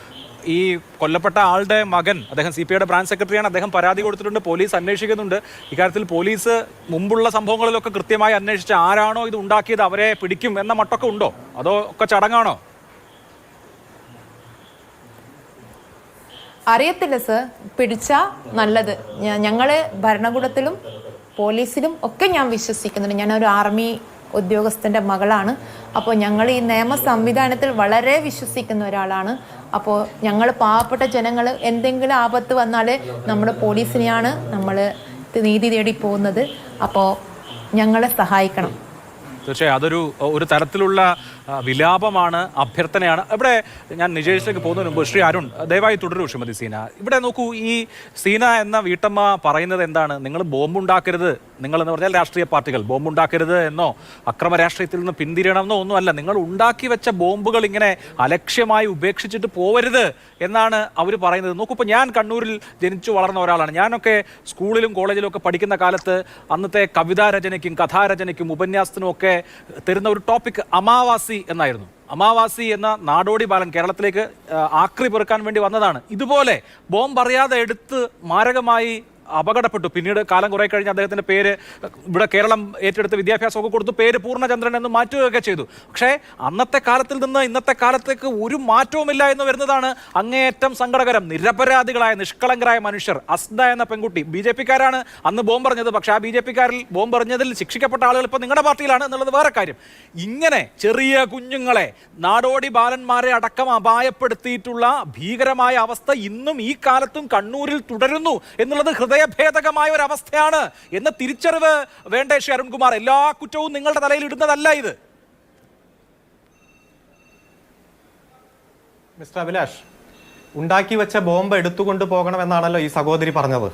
ഈ കൊല്ലപ്പെട്ട ആളുടെ മകൻ, അദ്ദേഹം CPIയുടെ ബ്രാഞ്ച് സെക്രട്ടറിയാണ്. അദ്ദേഹം പരാതി കൊടുത്തിട്ടുണ്ട്. പോലീസ് അന്വേഷിക്കുന്നുണ്ട്. ഇക്കാര്യത്തിൽ പോലീസ് മുമ്പുള്ള സംഭവങ്ങളിലൊക്കെ കൃത്യമായി അന്വേഷിച്ച് ആരാണോ ഇത് ഉണ്ടാക്കിയത് അവരെ പിടിക്കും എന്ന മട്ടൊക്കെ ഉണ്ടോ? അതോ ഒക്കെ ചടങ്ങാണോ? അറിയത്തില്ല സർ. പിടിച്ചാ നല്ലത്. ഞങ്ങള് ഭരണകൂടത്തിലും പോലീസിലും ഒക്കെ ഞാൻ വിശ്വസിക്കുന്നുണ്ട്. ഞാനൊരു ആർമി ഉദ്യോഗസ്ഥന്റെ മകളാണ്. അപ്പോൾ ഞങ്ങൾ ഈ നിയമ സംവിധാനത്തിൽ വളരെ വിശ്വസിക്കുന്ന ഒരാളാണ്. അപ്പോൾ ഞങ്ങൾ പാവപ്പെട്ട ജനങ്ങൾ എന്തെങ്കിലും ആപത്ത് വന്നാൽ നമ്മൾ പോലീസിനെയാണ് നമ്മൾ നീതി തേടി പോകുന്നത്. അപ്പോൾ ഞങ്ങളെ സഹായിക്കണം. തീർച്ചയായും അതൊരു തരത്തിലുള്ള വിലാപമാണ്, അഭ്യർത്ഥനയാണ്. ഇവിടെ ഞാൻ നിജേഷിലേക്ക് പോകുന്നതിന് മുമ്പ് ശ്രീ അരുൺ ദയവായി തുടരൂ. ശ്രീമതി സീന, ഇവിടെ നോക്കൂ. ഈ സീന എന്ന വീട്ടമ്മ പറയുന്നത് എന്താണ്? നിങ്ങൾ ബോംബുണ്ടാക്കരുത്, നിങ്ങളെന്ന് പറഞ്ഞാൽ രാഷ്ട്രീയ പാർട്ടികൾ ബോംബുണ്ടാക്കരുത് എന്നോ അക്രമ രാഷ്ട്രീയത്തിൽ നിന്ന് പിന്തിരിയണമെന്നോ ഒന്നുമല്ല. നിങ്ങൾ ഉണ്ടാക്കി വെച്ച ബോംബുകൾ ഇങ്ങനെ അലക്ഷ്യമായി ഉപേക്ഷിച്ചിട്ട് പോവരുത് എന്നാണ് അവർ പറയുന്നത്. നോക്കൂ, ഇപ്പോൾ ഞാൻ കണ്ണൂരിൽ ജനിച്ചു വളർന്ന ഒരാളാണ്. ഞാനൊക്കെ സ്കൂളിലും കോളേജിലും ഒക്കെ പഠിക്കുന്ന കാലത്ത് അന്നത്തെ കവിതാരചനയ്ക്കും കഥാരചനയ്ക്കും ഉപന്യാസത്തിനും ഒക്കെ തരുന്ന ഒരു ടോപ്പിക് അമാവാസി എന്നായിരുന്നു. അമാവാസി എന്ന നാടോടി ബാലൻ കേരളത്തിലേക്ക് ആക്രി പെറുക്കാൻ വേണ്ടി വന്നതാണ്. ഇതുപോലെ ബോംബ് അറിയാതെ എടുത്ത് മാരകമായി അപകടപ്പെട്ടു. പിന്നീട് കാലം കുറെ കഴിഞ്ഞ് അദ്ദേഹത്തിന്റെ പേര് ഇവിടെ കേരളം ഏറ്റെടുത്ത് വിദ്യാഭ്യാസമൊക്കെ കൊടുത്തു. പേര് പൂർണ്ണചന്ദ്രൻ എന്ന് മാറ്റുകയൊക്കെ ചെയ്തു. പക്ഷേ അന്നത്തെ കാലത്തിൽ നിന്ന് ഇന്നത്തെ കാലത്തേക്ക് ഒരു മാറ്റവുമില്ല എന്ന് വരുന്നതാണ് അങ്ങേയറ്റം സങ്കടകരം. നിരപരാധികളായ നിഷ്കളങ്കരായ മനുഷ്യർ. അസ്ദ എന്ന പെൺകുട്ടി BJP-കാരാണ് അന്ന് ബോംബ് എറിഞ്ഞത്. പക്ഷേ ആ BJP-കാരിൽ ബോംബ് എറിഞ്ഞതിൽ ശിക്ഷിക്കപ്പെട്ട ആളുകൾ ഇപ്പോൾ നിങ്ങളുടെ പാർട്ടിയിലാണ് എന്നുള്ളത് വേറെ കാര്യം. ഇങ്ങനെ ചെറിയ കുഞ്ഞുങ്ങളെ, നാടോടി ബാലന്മാരെ അടക്കം അപായപ്പെടുത്തിയിട്ടുള്ള ഭീകരമായ അവസ്ഥ ഇന്നും ഈ കാലത്തും കണ്ണൂരിൽ തുടരുന്നു എന്നുള്ളത് ഭേദകമായ ഒരു അവസ്ഥയാണ് എന്ന തിരിച്ചറിവ് വേണ്ടേ ശ്രീ അരുൺകുമാർ? എല്ലാ കുറ്റവും നിങ്ങളുടെ തലയിൽ ഇടുന്നതല്ല ഇത്. മിസ്റ്റർ അഭിലാഷ്, ഉണ്ടാക്കി വെച്ച ബോംബ് എടുത്തുകൊണ്ട് പോകണമെന്നാണല്ലോ ഈ സഹോദരി പറഞ്ഞത്.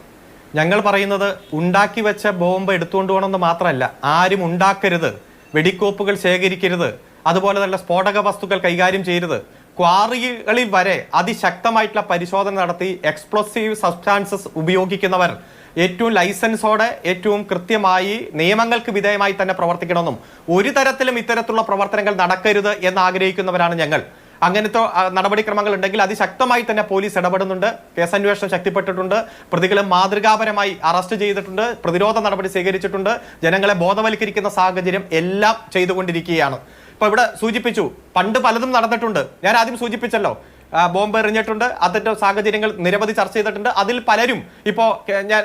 ഞങ്ങൾ പറയുന്നത് ഉണ്ടാക്കി വെച്ച ബോംബ് എടുത്തുകൊണ്ട് പോകണമെന്ന് മാത്രമല്ല, ആരും ഉണ്ടാക്കരുത്, വെടിക്കോപ്പുകൾ ശേഖരിക്കരുത്, അതുപോലെ തന്നെ സ്ഫോടക വസ്തുക്കൾ കൈകാര്യം ചെയ്യരുത്. ക്വാറികളിൽ വരെ അതിശക്തമായിട്ടുള്ള പരിശോധന നടത്തി എക്സ്പ്ലോസീവ് സബ്സ്റ്റാൻസസ് ഉപയോഗിക്കുന്നവർ ഏറ്റവും ലൈസൻസോടെ ഏറ്റവും കൃത്യമായി നിയമങ്ങൾക്ക് വിധേയമായി തന്നെ പ്രവർത്തിക്കണമെന്നും ഒരു തരത്തിലും ഇത്തരത്തിലുള്ള പ്രവർത്തനങ്ങൾ നടക്കരുത് എന്ന് ആഗ്രഹിക്കുന്നവരാണ് ഞങ്ങൾ. അങ്ങനത്തെ നടപടിക്രമങ്ങൾ ഉണ്ടെങ്കിൽ അതിശക്തമായി തന്നെ പോലീസ് ഇടപെടുന്നുണ്ട്. കേസന്വേഷണം ശക്തിപ്പെട്ടിട്ടുണ്ട്. പ്രതികളെ മാതൃകാപരമായി അറസ്റ്റ് ചെയ്തിട്ടുണ്ട്. പ്രതിരോധ നടപടി സ്വീകരിച്ചിട്ടുണ്ട്. ജനങ്ങളെ ബോധവൽക്കരിക്കുന്ന സാഹചര്യം എല്ലാം ചെയ്തുകൊണ്ടിരിക്കുകയാണ്. ഇപ്പൊ ഇവിടെ സൂചിപ്പിച്ചു, പണ്ട് പലതും നടന്നിട്ടുണ്ട്. ഞാൻ ആദ്യം സൂചിപ്പിച്ചല്ലോ, ബോംബ് എറിഞ്ഞിട്ടുണ്ട്. അതിന്റെ സാഹചര്യങ്ങൾ നിരവധി ചർച്ച ചെയ്തിട്ടുണ്ട്. അതിൽ പലരും ഇപ്പോൾ ഞാൻ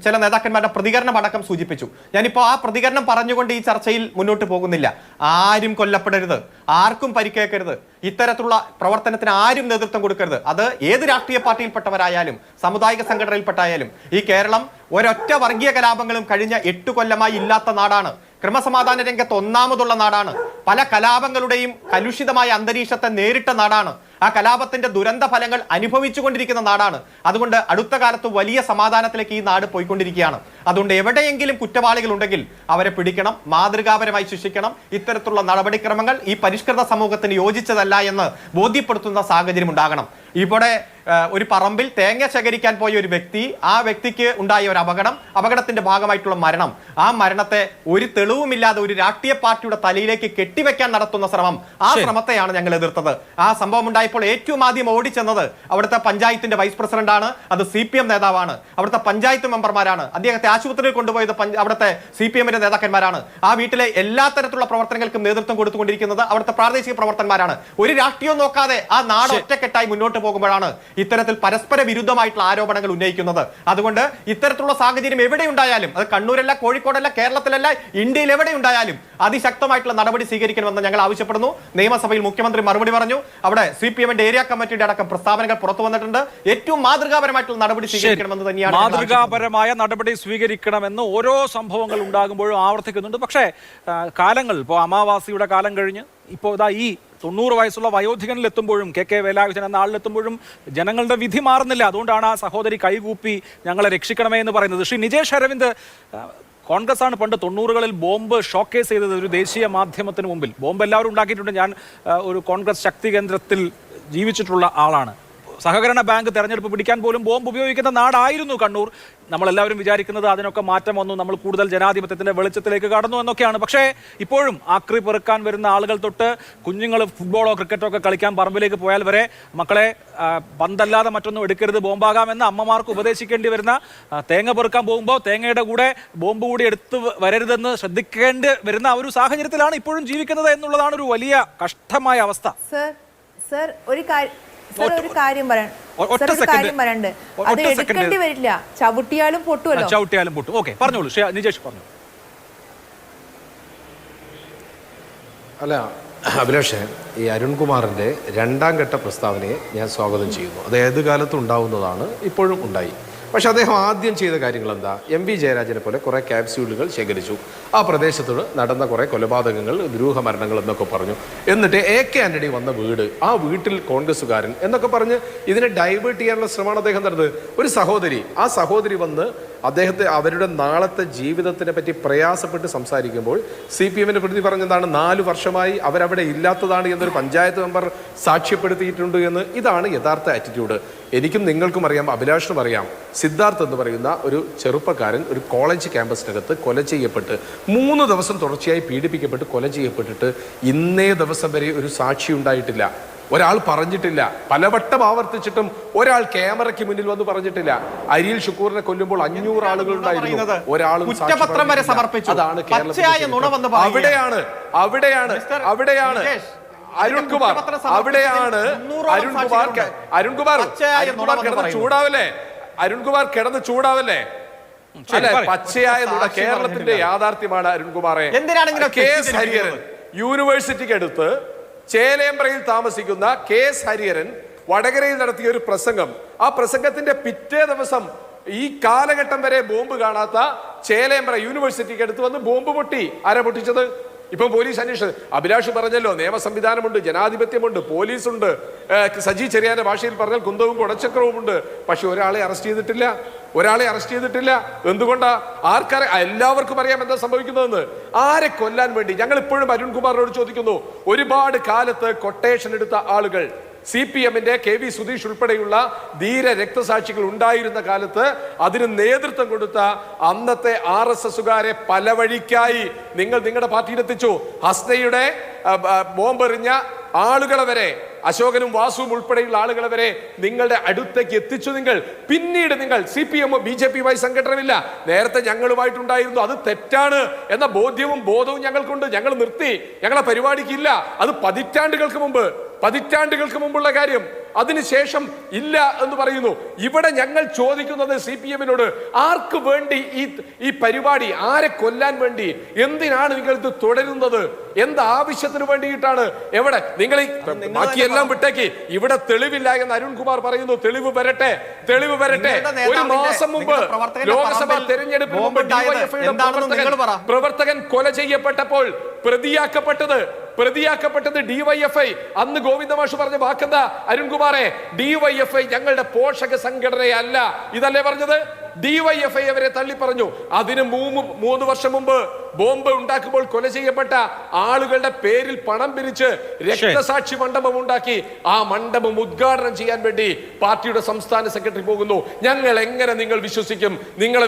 ചില നേതാക്കന്മാരുടെ പ്രതികരണം അടക്കം സൂചിപ്പിച്ചു. ഞാനിപ്പോൾ ആ പ്രതികരണം പറഞ്ഞുകൊണ്ട് ഈ ചർച്ചയിൽ മുന്നോട്ട് പോകുന്നില്ല. ആരും കൊല്ലപ്പെടരുത്, ആർക്കും പരിക്കേൽക്കരുത്, ഇത്തരത്തിലുള്ള പ്രവർത്തനത്തിന് ആരും നേതൃത്വം കൊടുക്കരുത്. അത് ഏത് രാഷ്ട്രീയ പാർട്ടിയിൽപ്പെട്ടവരായാലും സാമുദായിക സംഘടനയിൽപ്പെട്ടായാലും. ഈ കേരളം ഒരൊറ്റ വർഗീയ കലാപങ്ങളും കഴിഞ്ഞ 8 കൊല്ലമായി ഇല്ലാത്ത നാടാണ്. ക്രമസമാധാന രംഗത്ത് ഒന്നാമതുള്ള നാടാണ്. പല കലാപങ്ങളുടെയും കലുഷിതമായ അന്തരീക്ഷത്തെ നേരിട്ട നാടാണ്. ആ കലാപത്തിന്റെ ദുരന്ത ഫലങ്ങൾ അനുഭവിച്ചുകൊണ്ടിരിക്കുന്ന നാടാണ്. അതുകൊണ്ട് അടുത്ത കാലത്ത് വലിയ സമാധാനത്തിലേക്ക് ഈ നാട് പോയിക്കൊണ്ടിരിക്കുകയാണ്. അതുകൊണ്ട് എവിടെയെങ്കിലും കുറ്റവാളികൾ ഉണ്ടെങ്കിൽ അവരെ പിടിക്കണം, മാതൃകാപരമായി ശിക്ഷിക്കണം. ഇത്തരത്തിലുള്ള നടപടിക്രമങ്ങൾ ഈ പരിഷ്കൃത സമൂഹത്തിന് യോജിച്ചതല്ല എന്ന് ബോധ്യപ്പെടുത്തുന്ന സാഹചര്യം ഉണ്ടാകണം. ഇവിടെ ഒരു പറമ്പിൽ തേങ്ങ ശേഖരിക്കാൻ പോയ ഒരു വ്യക്തി, ആ വ്യക്തിക്ക് ഉണ്ടായ ഒരു അപകടത്തിന്റെ ഭാഗമായിട്ടുള്ള മരണം, ആ മരണത്തെ ഒരു തെളിവുമില്ലാതെ ഒരു രാഷ്ട്രീയ പാർട്ടിയുടെ തലയിലേക്ക് കെട്ടിവെക്കാൻ നടത്തുന്ന ശ്രമം, ആ ശ്രമത്തെയാണ് ഞങ്ങൾ എതിർത്തത്. ആ സംഭവം ഉണ്ടായപ്പോൾ ഏറ്റവും ആദ്യം ഓടിച്ചെന്നത് അവിടുത്തെ പഞ്ചായത്തിന്റെ വൈസ് പ്രസിഡന്റാണ്. അത് CPM നേതാവാണ്. അവിടുത്തെ പഞ്ചായത്ത് മെമ്പർമാരാണ്. അദ്ദേഹത്തെ ആശുപത്രിയിൽ കൊണ്ടുപോയത് അവിടുത്തെ CPMന്റെ നേതാക്കന്മാരാണ്. ആ വീട്ടിലെ എല്ലാ തരത്തിലുള്ള പ്രവർത്തനങ്ങൾക്കും നേതൃത്വം കൊടുത്തുകൊണ്ടിരിക്കുന്നത് അവിടുത്തെ പ്രാദേശിക പ്രവർത്തകന്മാരാണ്. ഒരു രാഷ്ട്രീയവും നോക്കാതെ ആ നാട് ഒറ്റക്കെട്ടായി മുന്നോട്ട് പോകുമ്പോഴാണ് ഇത്തരത്തിൽ പരസ്പര വിരുദ്ധമായിട്ടുള്ള ആരോപണങ്ങൾ ഉന്നയിക്കുന്നത്. അതുകൊണ്ട് ഇത്തരത്തിലുള്ള സാഹചര്യം എവിടെ ഉണ്ടായാലും, അത് കണ്ണൂരല്ല, കോഴിക്കോടല്ല, കേരളത്തിലല്ല, ഇന്ത്യയിൽ എവിടെ ഉണ്ടായാലും അതിശക്തമായിട്ടുള്ള നടപടി സ്വീകരിക്കണമെന്ന് ഞങ്ങൾ ആവശ്യപ്പെടുന്നു. നിയമസഭയിൽ മുഖ്യമന്ത്രി മറുപടി പറഞ്ഞു. അവിടെ CPMന്റെ ഏരിയ കമ്മിറ്റിയുടെ അടക്കം പ്രസ്താവനകൾ പുറത്തു വന്നിട്ടുണ്ട്. ഏറ്റവും മാതൃകാപരമായിട്ടുള്ള നടപടി സ്വീകരിക്കണമെന്ന് തന്നെയാണ്. മാതൃകാപരമായ നടപടി സ്വീകരിക്കണമെന്ന് ഓരോ സംഭവങ്ങൾ ഉണ്ടാകുമ്പോഴും ആവർത്തിക്കുന്നുണ്ട്. പക്ഷേ കാലങ്ങൾ, ഇപ്പോൾ അമാവാസിയുടെ കാലം കഴിഞ്ഞ് ഇപ്പോൾ ഇതാ ഈ 90 വയസ്സുള്ള വയോധികനിലെത്തുമ്പോഴും KK വേലായുധൻ എന്ന ആളിലെത്തുമ്പോഴും ജനങ്ങളുടെ വിധി മാറുന്നില്ല. അതുകൊണ്ടാണ് ആ സഹോദരി കൈകൂപ്പി ഞങ്ങളെ രക്ഷിക്കണമേ എന്ന് പറയുന്നത്. ശ്രീ നിജേഷ് അരവിന്ദ്, കോൺഗ്രസ് ആണ് പണ്ട് 90കളിൽ ബോംബ് ഷോക്കേസ് ചെയ്തത് ഒരു ദേശീയ മാധ്യമത്തിന് മുമ്പിൽ. ബോംബ് എല്ലാവരും ഉണ്ടാക്കിയിട്ടുണ്ട്. ഞാൻ ഒരു കോൺഗ്രസ് ശക്തി കേന്ദ്രത്തിൽ ജീവിച്ചിട്ടുള്ള ആളാണ്. സഹകരണ ബാങ്ക് തെരഞ്ഞെടുപ്പ് പിടിക്കാൻ പോലും ബോംബ് ഉപയോഗിക്കുന്ന നാടായിരുന്നു കണ്ണൂർ. നമ്മളെല്ലാവരും വിചാരിക്കുന്നത് അതിനൊക്കെ മാറ്റം വന്നു, നമ്മൾ കൂടുതൽ ജനാധിപത്യത്തിന്റെ വെളിച്ചത്തിലേക്ക് കടന്നു എന്നൊക്കെയാണ്. പക്ഷേ ഇപ്പോഴും ആക്രി പെറുക്കാൻ വരുന്ന ആളുകൾ തൊട്ട് കുഞ്ഞുങ്ങൾ ഫുട്ബോളോ ക്രിക്കറ്റോ ഒക്കെ കളിക്കാൻ പറമ്പിലേക്ക് പോയാൽ വരെ മക്കളെ പന്തല്ലാതെ മറ്റൊന്നും എടുക്കരുത്, ബോംബാകാമെന്ന് അമ്മമാർക്ക് ഉപദേശിക്കേണ്ടി വരുന്ന, തേങ്ങ പെറുക്കാൻ പോകുമ്പോൾ തേങ്ങയുടെ കൂടെ ബോംബ് കൂടി എടുത്ത് വരരുതെന്ന് ശ്രദ്ധിക്കേണ്ടി വരുന്ന ഒരു സാഹചര്യത്തിലാണ് ഇപ്പോഴും ജീവിക്കുന്നത് എന്നുള്ളതാണ് ഒരു വലിയ കഷ്ടമായ അവസ്ഥ. സർ ഒരു കാര്യം പറയണ്ട്, അത് എടുക്കേണ്ടി വരില്ല. ചവിട്ടിയാലും പൊട്ടും. ഓക്കെ, പറഞ്ഞോളൂ നിജേഷ്, പറഞ്ഞു. അല്ല അഭിലാഷേ, ഈ അരുൺകുമാറിൻ്റെ 2ാം ഘട്ട പ്രസ്താവനയെ ഞാൻ സ്വാഗതം ചെയ്യുന്നു. അത് ഏത് കാലത്തും ഉണ്ടാവുന്നതാണ്, ഇപ്പോഴും ഉണ്ടായി. പക്ഷെ അദ്ദേഹം ആദ്യം ചെയ്ത കാര്യങ്ങൾ എന്താ? MV ജയരാജനെ പോലെ കുറേ ക്യാപ്സ്യൂളുകൾ ശേഖരിച്ചു. ആ പ്രദേശത്തോട് നടന്ന കുറേ കൊലപാതകങ്ങൾ, ദുരൂഹമരണങ്ങൾ എന്നൊക്കെ പറഞ്ഞു. എന്നിട്ട് AK ആന്റണി വന്ന വീട്, ആ വീട്ടിൽ കോൺഗ്രസ്സുകാരൻ എന്നൊക്കെ പറഞ്ഞ് ഇതിനെ ഡൈവേർട്ട് ചെയ്യാനുള്ള ശ്രമമാണ് അദ്ദേഹം നടന്നത്. ഒരു സഹോദരി, ആ സഹോദരി വന്ന് അവരുടെ നാളത്തെ ജീവിതത്തിനെ പറ്റി പ്രയാസപ്പെട്ട് സംസാരിക്കുമ്പോൾ CPMന്റെ പ്രതി പറഞ്ഞതാണ് 4 വർഷമായി അവരവിടെ ഇല്ലാത്തതാണ് എന്നൊരു പഞ്ചായത്ത് മെമ്പർ സാക്ഷ്യപ്പെടുത്തിയിട്ടുണ്ട് എന്ന്. ഇതാണ് യഥാർത്ഥ ആറ്റിറ്റ്യൂഡ്. എനിക്കും നിങ്ങൾക്കും അറിയാം, അഭിലാഷിനും അറിയാം. സിദ്ധാർത്ഥ് എന്ന് പറയുന്ന ഒരു ചെറുപ്പക്കാരൻ ഒരു കോളേജ് ക്യാമ്പസിനകത്ത് കൊല ചെയ്യപ്പെട്ട് 3 ദിവസം തുടർച്ചയായി പീഡിപ്പിക്കപ്പെട്ട് കൊല ചെയ്യപ്പെട്ടിട്ട് ഇന്നേ ദിവസം വരെ ഒരു സാക്ഷി ഉണ്ടായിട്ടില്ല. ഒരാൾ പറഞ്ഞിട്ടില്ല. പലവട്ടം ആവർത്തിച്ചിട്ടും ഒരാൾ ക്യാമറയ്ക്ക് മുന്നിൽ വന്ന് പറഞ്ഞിട്ടില്ല. അരിയിൽ ഷുക്കൂറിനെ കൊല്ലുമ്പോൾ 500 ആളുകൾ ഉണ്ടായിരുന്നു, ഒരാളും കുറ്റപത്രം വരെ സമർപ്പിച്ചു. അതാണ് അവിടെയാണ് അരുൺകുമാർ കിടന്ന് ചൂടാവല്ലേ? അല്ലെ, പച്ചയായ കേരളത്തിന്റെ യാഥാർത്ഥ്യമാണ് അരുൺകുമാറെ. KS ഹരിഹരൻ യൂണിവേഴ്സിറ്റിക്ക് അടുത്ത് ചേലേമ്പ്രയിൽ താമസിക്കുന്ന KS ഹരിഹരൻ വടകരയിൽ നടത്തിയ ഒരു പ്രസംഗം, ആ പ്രസംഗത്തിന്റെ പിറ്റേ ദിവസം ഈ കാലഘട്ടം വരെ ബോംബ് കാണാത്ത ചേലേമ്പ്ര യൂണിവേഴ്സിറ്റിക്ക് അടുത്ത് വന്ന് ബോംബ് പൊട്ടി. ആരാ പൊട്ടിച്ചത്? ഇപ്പം പോലീസ് അന്വേഷണം. അഭിലാഷ് പറഞ്ഞല്ലോ, നിയമ സംവിധാനമുണ്ട്, ജനാധിപത്യമുണ്ട്, പോലീസുണ്ട്, സജി ചെറിയാന്റെ ഭാഷയിൽ പറഞ്ഞാൽ കുന്തവും കുടച്ചക്രവുമുണ്ട്. പക്ഷെ ഒരാളെ അറസ്റ്റ് ചെയ്തിട്ടില്ല. എന്തുകൊണ്ടാ? എല്ലാവർക്കും അറിയാം എന്താ സംഭവിക്കുന്നതെന്ന്. ആരെ കൊല്ലാൻ വേണ്ടി? ഞങ്ങൾ ഇപ്പോഴും അരുൺകുമാറിനോട് ചോദിക്കുന്നു. ഒരുപാട് കാലത്ത് കൊട്ടേഷൻ എടുത്ത ആളുകൾ, CPMന്റെ KV സുധീഷ് ഉൾപ്പെടെയുള്ള ധീര രക്തസാക്ഷികൾ ഉണ്ടായിരുന്ന കാലത്ത് അതിന് നേതൃത്വം കൊടുത്ത അന്നത്തെ RSSകാരെ പല വഴിക്കായി നിങ്ങൾ നിങ്ങളുടെ പാർട്ടിയിലെത്തിച്ചു. ഹസ്നയുടെ ബോംബെറിഞ്ഞ ആളുകളെ വരെ അശോകനും വാസുവും ഉൾപ്പെടെയുള്ള ആളുകളെ വരെ നിങ്ങളുടെ അടുത്തേക്ക് എത്തിച്ചു നിങ്ങൾ. പിന്നീട് നിങ്ങൾ CPM BJP-യുമായി സംഘടനമില്ല, നേരത്തെ ഞങ്ങളുമായിട്ടുണ്ടായിരുന്നു, അത് തെറ്റാണ് എന്ന ബോധ്യവും ബോധവും ഞങ്ങൾക്കുണ്ട്. ഞങ്ങൾ നിർത്തി, ഞങ്ങളെ പരിപാടിക്കില്ല. അത് പതിറ്റാണ്ടുകൾക്ക് മുമ്പുള്ള കാര്യം. അതിനുശേഷം ഇല്ല എന്ന് പറയുന്നു. ഇവിടെ ഞങ്ങൾ ചോദിക്കുന്നത് CPM-നോട്, ആർക്ക് വേണ്ടി ഈ പരിപാടി, ആരെ കൊല്ലാൻ വേണ്ടി, എന്തിനാണ് നിങ്ങൾ ഇത് തുടരുന്നത്, എന്ത് ആവശ്യത്തിന് വേണ്ടിയിട്ടാണ്? എവിടെ നിങ്ങൾ ബാക്കിയെല്ലാം വിട്ടേക്ക്, ഇവിടെ തെളിവില്ല എന്ന് അരുൺകുമാർ പറയുന്നു. തെളിവ് വരട്ടെ. ഒരു മാസം മുമ്പ് ലോക്സഭാ തെരഞ്ഞെടുപ്പിന് മുമ്പ് പ്രവർത്തകൻ കൊല ചെയ്യപ്പെട്ടപ്പോൾ പ്രതിയാക്കപ്പെട്ടത് DYFI. അന്ന് ഗോവിന്ദമാഷ് പറഞ്ഞ വാക്കെന്താ അരുൺകുമാറെ? DYFI ഞങ്ങളുടെ പോഷക സംഘടനയല്ല, ഇതല്ലേ പറഞ്ഞത്? DYFI അവരെ തള്ളി പറഞ്ഞു. അതിന് 3 വർഷം മുമ്പ് ബോംബ് ഉണ്ടാക്കുമ്പോൾ കൊല ചെയ്യപ്പെട്ട ആളുകളുടെ പേരിൽ പണം പിരിച്ച് രക്തസാക്ഷി മണ്ഡപം ഉണ്ടാക്കി. ആ മണ്ഡപം ഉദ്ഘാടനം ചെയ്യാൻ വേണ്ടി പാർട്ടിയുടെ സംസ്ഥാന സെക്രട്ടറി പോകുന്നു. ഞങ്ങൾ എങ്ങനെ നിങ്ങളെ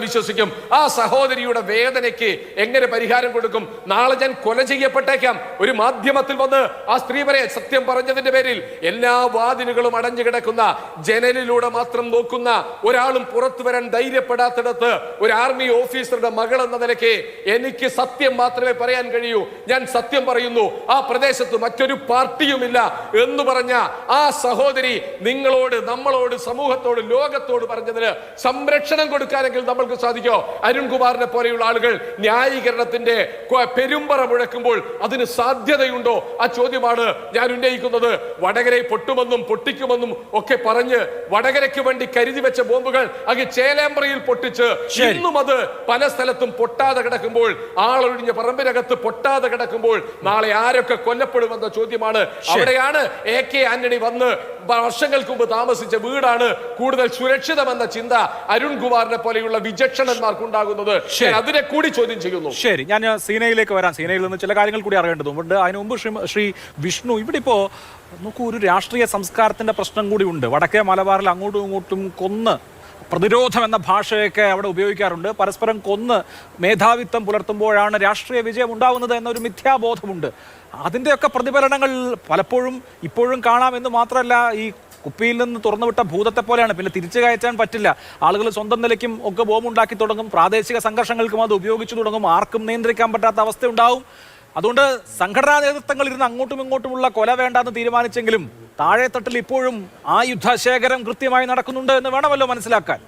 വിശ്വസിക്കും? ആ സഹോദരിയുടെ വേദനയ്ക്ക് എങ്ങനെ പരിഹാരം കൊടുക്കും? നാളെ ഞാൻ കൊല ചെയ്യപ്പെട്ടേക്കാം. ഒരു മാധ്യമത്തിൽ വന്ന് ആ സ്ത്രീ വരെ സത്യം പറഞ്ഞതിന്റെ പേരിൽ എല്ലാ വാതിലുകളും അടഞ്ഞു കിടക്കുന്ന, ജനലിലൂടെ മാത്രം നോക്കുന്ന ഒരാളും പുറത്തു വരാൻ ധൈര്യപ്പെടാത്തിടത്ത് ഒരു ആർമി ഓഫീസറുടെ മകൾ എന്ന നിലയ്ക്ക് എനിക്ക് സത്യം മാത്രമേ പറയാൻ കഴിയൂ. ഞാൻ സത്യം പറയുന്നു. ആ പ്രദേശത്ത് മറ്റൊരു പാർട്ടിയുമില്ല എന്ന് പറഞ്ഞ ആ സഹോദരി നിങ്ങളോട്, നമ്മളോട്, സമൂഹത്തോട്, ലോകത്തോട് പറഞ്ഞതിന് സംരക്ഷണം കൊടുക്കാനെങ്കിൽ നമ്മൾക്ക് സാധിക്കോ? അരുൺകുമാറിനെ പോലെയുള്ള ആളുകൾ ന്യായീകരണത്തിന്റെ പെരുമ്പറ മുഴക്കുമ്പോൾ അതിന് സാധ്യതയുണ്ടോ? ആ ചോദ്യമാണ് ഞാൻ ഉന്നയിക്കുന്നത്. വടകരയെ പൊട്ടുമെന്നും പൊട്ടിക്കുമെന്നും ഒക്കെ പറഞ്ഞ് വടകരയ്ക്ക് വേണ്ടി കരുതി വെച്ച ബോംബുകൾ അങ്ങ് ചേലേമ്പ്രയിൽ പൊട്ടിച്ച് ഇന്നും അത് പല സ്ഥലത്തും പൊട്ടാതെ കിടക്കുമ്പോൾ, ആളൊഴിഞ്ഞ പറമ്പിനകത്ത് പൊട്ടാതെ കിടക്കുമ്പോൾ നാളെ ആരൊക്കെ കൊല്ലപ്പെടുമെന്ന ചോദ്യമാണ്. അവിടെയാണ് AK ആന്റണി വന്ന് വർഷങ്ങൾക്ക് മുമ്പ് താമസിച്ച വീടാണ് കൂടുതൽ സുരക്ഷിതമെന്ന ചിന്ത അരുൺകുമാറിനെ പോലെയുള്ള വിചക്ഷണന്മാർക്കുണ്ടാകുന്നത്. അതിനെ കൂടി ചോദ്യം ചെയ്യുന്നു. ശരി, ഞാൻ സീനയിലേക്ക് വരാം. സീനയിൽ നിന്ന് ചില കാര്യങ്ങൾ കൂടി അറിയേണ്ടതുണ്ട്. അതിനു മുമ്പ് ശ്രീ വിഷ്ണു, ഇവിടെ ഇപ്പോ നോക്കൂ, ഒരു രാഷ്ട്രീയ സംസ്കാരത്തിന്റെ പ്രശ്നം കൂടി ഉണ്ട്. വടക്കേ മലബാറിൽ അങ്ങോട്ടും ഇങ്ങോട്ടും കൊന്ന് പ്രതിരോധം എന്ന ഭാഷയൊക്കെ അവിടെ ഉപയോഗിക്കാറുണ്ട്. പരസ്പരം കൊന്ന് മേധാവിത്വം പുലർത്തുമ്പോഴാണ് രാഷ്ട്രീയ വിജയം ഉണ്ടാകുന്നത് എന്നൊരു മിഥ്യാബോധമുണ്ട്. അതിൻ്റെയൊക്കെ പ്രതിഫലനങ്ങൾ പലപ്പോഴും ഇപ്പോഴും കാണാമെന്ന് മാത്രമല്ല, ഈ കുപ്പിയിൽ നിന്ന് തുറന്നുവിട്ട ഭൂതത്തെ പോലെയാണ്. പിന്നെ തിരിച്ചു കയറ്റാൻ പറ്റില്ല. ആളുകൾ സ്വന്തം നിലയ്ക്കും ഒക്കെ ബോംബുണ്ടാക്കി തുടങ്ങും, പ്രാദേശിക സംഘർഷങ്ങൾക്കും അത് ഉപയോഗിച്ചു തുടങ്ങും, ആർക്കും നിയന്ത്രിക്കാൻ പറ്റാത്ത അവസ്ഥ ഉണ്ടാവും. അതുകൊണ്ട് സംഘടനാ നേതൃത്വങ്ങൾ ഇരുന്ന് അങ്ങോട്ടും ഇങ്ങോട്ടുമുള്ള കൊല വേണ്ടെന്ന് തീരുമാനിച്ചെങ്കിലും താഴെത്തട്ടിൽ ഇപ്പോഴും ആയുധശേഖരം കൃത്യമായി നടക്കുന്നുണ്ട് എന്ന് വേണമല്ലോ മനസ്സിലാക്കാൻ.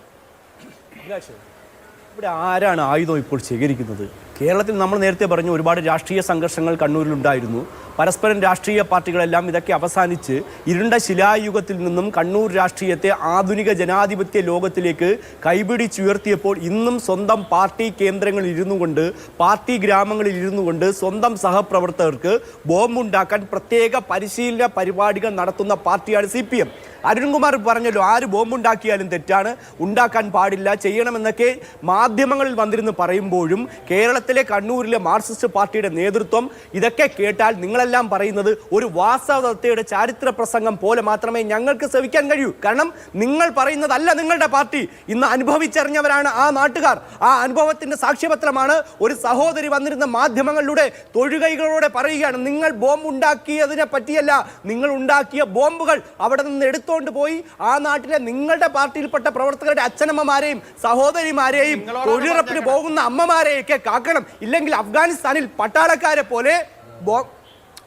ഇവിടെ ആരാണ് ആയുധം ഇപ്പോൾ ശേഖരിക്കുന്നത്? കേരളത്തിൽ നമ്മൾ നേരത്തെ പറഞ്ഞു ഒരുപാട് രാഷ്ട്രീയ സംഘർഷങ്ങൾ കണ്ണൂരിലുണ്ടായിരുന്നു. പരസ്പരം രാഷ്ട്രീയ പാർട്ടികളെല്ലാം ഇതൊക്കെ അവസാനിച്ച് ഇരുണ്ട ശിലായുഗത്തിൽ നിന്നും കണ്ണൂർ രാഷ്ട്രീയത്തെ ആധുനിക ജനാധിപത്യ ലോകത്തിലേക്ക് കൈപിടിച്ചുയർത്തിയപ്പോൾ ഇന്നും സ്വന്തം പാർട്ടി കേന്ദ്രങ്ങളിൽ ഇരുന്നു കൊണ്ട്, പാർട്ടി ഗ്രാമങ്ങളിൽ ഇരുന്നു കൊണ്ട് സ്വന്തം സഹപ്രവർത്തകർക്ക് ബോംബുണ്ടാക്കാൻ പ്രത്യേക പരിശീലന പരിപാടികൾ നടത്തുന്ന പാർട്ടിയാണ് CPM. അരുൺകുമാർ പറഞ്ഞല്ലോ, ആര് ബോംബുണ്ടാക്കിയാലും തെറ്റാണ്, ഉണ്ടാക്കാൻ പാടില്ല, ചെയ്യണമെന്നൊക്കെ മാധ്യമങ്ങളിൽ വന്നിരുന്ന് പറയുമ്പോഴും കേരളത്തിലെ കണ്ണൂരിലെ മാർക്സിസ്റ്റ് പാർട്ടിയുടെ നേതൃത്വം ഇതൊക്കെ കേട്ടാൽ നിങ്ങളെല്ലാം പറയുന്നത് ഒരു വാസവദത്തയുടെ ചാരിത്ര പ്രസംഗം പോലെ മാത്രമേ ഞങ്ങൾക്ക് ശ്രവിക്കാൻ കഴിയൂ. കാരണം നിങ്ങൾ പറയുന്നതല്ല നിങ്ങളുടെ പാർട്ടി. ഇന്ന് അനുഭവിച്ചറിഞ്ഞവരാണ് ആ നാട്ടുകാർ. ആ അനുഭവത്തിന്റെ സാക്ഷ്യപത്രമാണ് ഒരു സഹോദരി വന്നിരുന്ന മാധ്യമങ്ങളിലൂടെ തൊഴുകൈകളോടെ പറയുകയാണ്, നിങ്ങൾ ബോംബ് ഉണ്ടാക്കിയതിനെ പറ്റിയല്ല, നിങ്ങൾ ഉണ്ടാക്കിയ ബോംബുകൾ അവിടെ നിന്ന് എടുത്തുകൊണ്ട് പോയി ആ നാട്ടിലെ നിങ്ങളുടെ പാർട്ടിയിൽപ്പെട്ട പ്രവർത്തകരുടെ അച്ഛനമ്മമാരെയും സഹോദരിമാരെയും തൊഴിലുറപ്പിന് പോകുന്ന അമ്മമാരെയൊക്കെ കാക്കണം. ഇല്ലെങ്കിൽ അഫ്ഗാനിസ്ഥാനിൽ പട്ടാളക്കാരെ പോലെ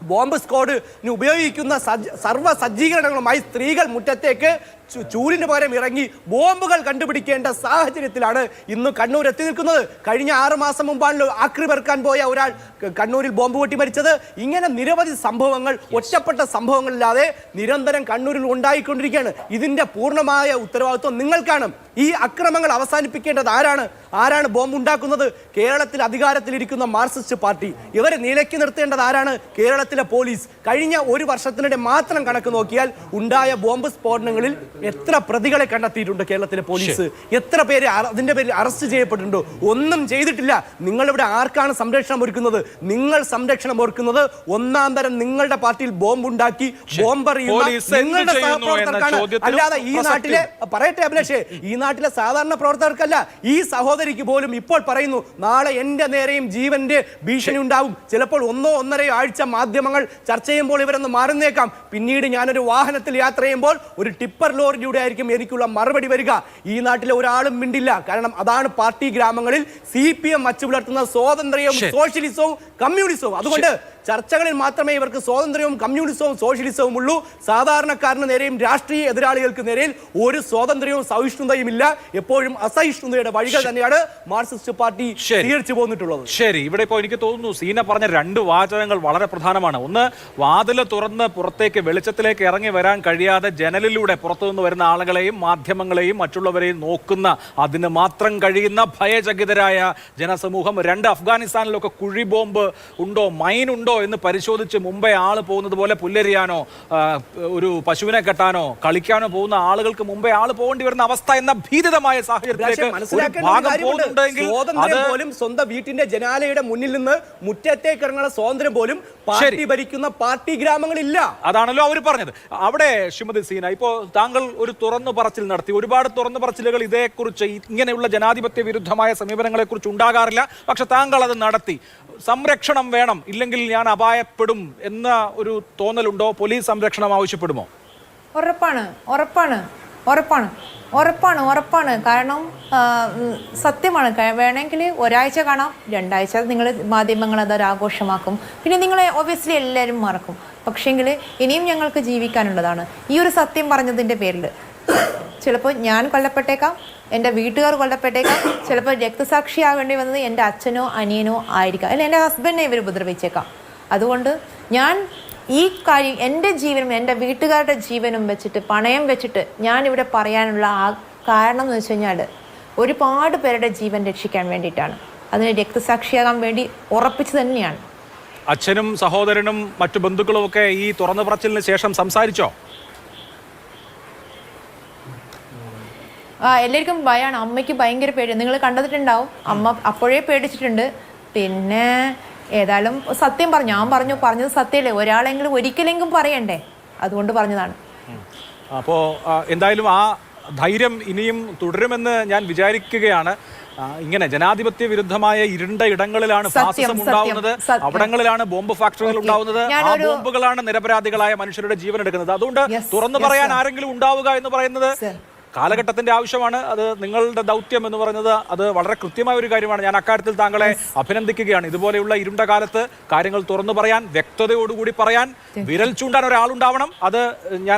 ബോംബ് സ്ക്വാഡിന് ഉപയോഗിക്കുന്ന സർവ്വ സജ്ജീകരണങ്ങളുമായി സ്ത്രീകൾ മുറ്റത്തേക്ക് ചൂലിന് പകരം ഇറങ്ങി ബോംബുകൾ കണ്ടുപിടിക്കേണ്ട സാഹചര്യത്തിലാണ് ഇന്ന് കണ്ണൂർ എത്തി നിൽക്കുന്നത്. കഴിഞ്ഞ 6 മാസം മുമ്പാണല്ലോ ആക്രി പെറുക്കാൻ പോയ ഒരാൾ കണ്ണൂരിൽ ബോംബ് പൊട്ടി മരിച്ചത്. ഇങ്ങനെ നിരവധി സംഭവങ്ങൾ, ഒറ്റപ്പെട്ട സംഭവങ്ങളില്ലാതെ നിരന്തരം കണ്ണൂരിൽ ഉണ്ടായിക്കൊണ്ടിരിക്കുകയാണ്. ഇതിന്റെ പൂർണ്ണമായ ഉത്തരവാദിത്വം നിങ്ങൾക്കാണ്. ഈ അക്രമങ്ങൾ അവസാനിപ്പിക്കേണ്ടത് ആരാണ് ബോംബ് ഉണ്ടാക്കുന്നത്? കേരളത്തിൽ അധികാരത്തിലിരിക്കുന്ന മാർക്സിസ്റ്റ് പാർട്ടി. ഇവരെ നിലയ്ക്ക് നിർത്തേണ്ടത് ആരാണ്? കേരളത്തിലെ പോലീസ്. കഴിഞ്ഞ 1 വർഷത്തിനിടെ മാത്രം കണക്ക് നോക്കിയാൽ ഉണ്ടായ ബോംബ് സ്ഫോടനങ്ങളിൽ എത്ര പ്രതികളെ കണ്ടെത്തിയിട്ടുണ്ട് കേരളത്തിലെ പോലീസ്? എത്ര പേര് അതിന്റെ പേരിൽ അറസ്റ്റ് ചെയ്യപ്പെട്ടിട്ടുണ്ടോ? ഒന്നും ചെയ്തിട്ടില്ല. നിങ്ങളിവിടെ ആർക്കാണ് സംരക്ഷണം ഒരുക്കുന്നത്? നിങ്ങൾ സംരക്ഷണം ഒരുക്കുന്നത് ഒന്നാം തരം നിങ്ങളുടെ പാർട്ടിയിൽ ബോംബുണ്ടാക്കി ബോംബെറിയുന്ന നിങ്ങളുടെ സഹപ്രവർത്തകർക്കാണ്. അല്ലാതെ ഈ നാട്ടിലെ, പറയട്ടെ അഭിലാഷേ, ഈ നാട്ടിലെ സാധാരണ പ്രവർത്തകർക്കല്ല. ഈ സഹോദരിക്ക് പോലും ഇപ്പോൾ പറയുന്നു, നാളെ എന്റെ നേരെയും ജീവന്റെ ഭീഷണി ഉണ്ടാവും. ചിലപ്പോൾ 1-1.5 ആഴ്ച മാധ്യമങ്ങൾ ചർച്ച ചെയ്യുമ്പോൾ ഇവരൊന്ന് മാറുന്നേക്കാം. പിന്നീട് ഞാനൊരു വാഹനത്തിൽ യാത്ര ചെയ്യുമ്പോൾ ഒരു ടിപ്പർ ലോറിലൂടെ ആയിരിക്കും എനിക്കുള്ള മറുപടി വരിക. ഈ നാട്ടിലെ ഒരാളും മിണ്ടില്ല. കാരണം അതാണ് പാർട്ടി ഗ്രാമങ്ങളിൽ CPM വച്ചു പുലർത്തുന്ന സ്വാതന്ത്ര്യവും സോഷ്യലിസവും കമ്മ്യൂണിസവും. അതുകൊണ്ട് ചർച്ചകളിൽ മാത്രമേ ഇവർക്ക് സ്വാതന്ത്ര്യവും കമ്മ്യൂണിസവും സോഷ്യലിസവും ഉള്ളൂ. സാധാരണക്കാരന് നേരെയും രാഷ്ട്രീയ എതിരാളികൾക്ക് നേരെയും ഒരു സ്വാതന്ത്ര്യവും സഹിഷ്ണുതയും ഇല്ല. എപ്പോഴും അസഹിഷ്ണുതയുടെ വഴികൾ തന്നെയാണ് മാർക്സിസ്റ്റ് പാർട്ടി സ്വീകരിച്ചു പോന്നിട്ടുള്ളത്. ശരി, ഇവിടെ ഇപ്പോൾ എനിക്ക് തോന്നുന്നു സീന പറഞ്ഞ 2 വാചകങ്ങൾ വളരെ പ്രധാനമാണ്. ഒന്ന്, വാതില് തുറന്ന് പുറത്തേക്ക് വെളിച്ചത്തിലേക്ക് ഇറങ്ങി വരാൻ കഴിയാതെ ജനലിലൂടെ പുറത്തുനിന്ന് വരുന്ന ആളുകളെയും മാധ്യമങ്ങളെയും മറ്റുള്ളവരെയും നോക്കുന്ന, അതിന് മാത്രം കഴിയുന്ന ഭയചകിതരായ ജനസമൂഹം. 2, അഫ്ഗാനിസ്ഥാനിലൊക്കെ കുഴി ബോംബ് ഉണ്ടോ, മൈൻ ഉണ്ടോ എന്ന് പരിശോധിച്ച് മുമ്പേ ആള് പോകുന്നത് പോലെ പുല്ലരിയാനോ ഒരു പശുവിനെ കെട്ടാനോ കളിക്കാനോ പോകുന്ന ആളുകൾക്ക് മുമ്പേ ആള് പോകേണ്ടി വരുന്ന അവസ്ഥ എന്ന ഭീതിതമായ സാഹചര്യത്തിലേക്ക് പോലും സ്വന്തം വീട്ടിന്റെ ജനാലയുടെ മുന്നിൽ നിന്ന് മുറ്റത്തേക്ക് ഇറങ്ങുന്ന സ്വാതന്ത്ര്യം പോലും പാർട്ടി ഭരിക്കുന്ന പാർട്ടി ഗ്രാമങ്ങളില്ല. അതാണല്ലോ അവർ പറഞ്ഞത്. അവിടെ ശ്രീമതി സീന, ഇപ്പോൾ താങ്കൾ ഒരു തുറന്നു പറച്ചിൽ നടത്തി. ഒരുപാട് തുറന്നു പറച്ചിലുകൾ ഇതേക്കുറിച്ച്, ഇങ്ങനെയുള്ള ജനാധിപത്യ വിരുദ്ധമായ സമീപനങ്ങളെ കുറിച്ച് ഉണ്ടാകാറില്ല. പക്ഷെ താങ്കൾ അത് നടത്തി. സംരക്ഷണം വേണം, ഇല്ലെങ്കിൽ ഞാൻ അപായപ്പെടും എന്ന ഒരു തോന്നലുണ്ടോ? പോലീസ് സംരക്ഷണം ആവശ്യപ്പെടുമോ? ഉറപ്പാണ്. കാരണം സത്യമാണ്. വേണമെങ്കിൽ ഒരാഴ്ച കാണാം, 2 ആഴ്ച നിങ്ങൾ മാധ്യമങ്ങൾ അതൊരു ആഘോഷമാക്കും, പിന്നെ നിങ്ങളെ ഒബ്വിയസ്ലി എല്ലാവരും മറക്കും. പക്ഷേങ്കിൽ ഇനിയും ഞങ്ങൾക്ക് ജീവിക്കാനുള്ളതാണ്. ഈ ഒരു സത്യം പറഞ്ഞതിൻ്റെ പേരിൽ ചിലപ്പോൾ ഞാൻ കൊല്ലപ്പെട്ടേക്കാം, എൻ്റെ വീട്ടുകാർ കൊല്ലപ്പെട്ടേക്കാം, ചിലപ്പോൾ രക്തസാക്ഷിയാവേണ്ടി വന്നത് എൻ്റെ അച്ഛനോ അനിയനോ ആയിരിക്കാം, അല്ലെങ്കിൽ എൻ്റെ ഹസ്ബൻഡിനെ ഇവർ ഉപദ്രവിച്ചേക്കാം. അതുകൊണ്ട് ഞാൻ ഈ കാര്യം എൻ്റെ ജീവനും എൻ്റെ വീട്ടുകാരുടെ ജീവനും വെച്ചിട്ട്, പണയം വെച്ചിട്ട് ഞാനിവിടെ പറയാനുള്ള കാരണം എന്ന് വെച്ച് കഴിഞ്ഞാൽ ഒരുപാട് പേരുടെ ജീവൻ രക്ഷിക്കാൻ വേണ്ടിയിട്ടാണ്. അതിന് രക്തസാക്ഷിയാകാൻ വേണ്ടി ഉറപ്പിച്ചു തന്നെയാണ്. അച്ഛനും സഹോദരനും മറ്റു ബന്ധുക്കളും ഒക്കെ ഈ തുറന്നു പറച്ചിലിന് ശേഷം സംസാരിച്ചോ? എല്ലാവർക്കും ഭയമാണ്. അമ്മയ്ക്ക് ഭയങ്കര പേടി. നിങ്ങൾ കണ്ടിട്ടുണ്ടാവും, അമ്മ അപ്പോഴേ പേടിച്ചിട്ടുണ്ട്. പിന്നെ ഏതായാലും സത്യം പറഞ്ഞു. ഞാൻ പറഞ്ഞത് സത്യമല്ലേ, ഒരാളെങ്കിലും ഒരിക്കലെങ്കിലും പറയണ്ടേ, അതുകൊണ്ട് പറഞ്ഞതാണ്. അപ്പോൾ എന്തായാലും ആ ധൈര്യം ഇനിയും തുടരുമെന്ന് ഞാൻ വിചാരിക്കുകയാണ്. ഇങ്ങനെ ജനാധിപത്യ വിരുദ്ധമായ ഇരുണ്ട ഇടങ്ങളിലാണ് ഫാസിസം ഉണ്ടാവുന്നത്, അവിടങ്ങളിലാണ് ബോംബ് ഫാക്ടറികൾ ഉണ്ടാവുന്നത്. ആ ബോംബുകളാണ് നിരപരാധികളായ മനുഷ്യരുടെ ജീവൻ എടുക്കുന്നത്. അതുകൊണ്ട് തുറന്നു പറയാൻ ആരെങ്കിലും ഉണ്ടാവുക എന്ന് പറയുന്നത് കാലഘട്ടത്തിന്റെ ആവശ്യമാണ്. അത് നിങ്ങളുടെ ദൗത്യം എന്ന് പറയുന്നത് അത് വളരെ കൃത്യമായ ഒരു കാര്യമാണ്. ഞാൻ അക്കാര്യത്തിൽ താങ്കളെ അഭിനന്ദിക്കുകയാണ്. ഇതുപോലെയുള്ള ഇരുണ്ട കാലത്ത് കാര്യങ്ങൾ തുറന്നു പറയാൻ, വ്യക്തതയോടുകൂടി പറയാൻ, വിരൽ ചൂണ്ടാൻ ഒരാളുണ്ടാവണം. അത് ഞാൻ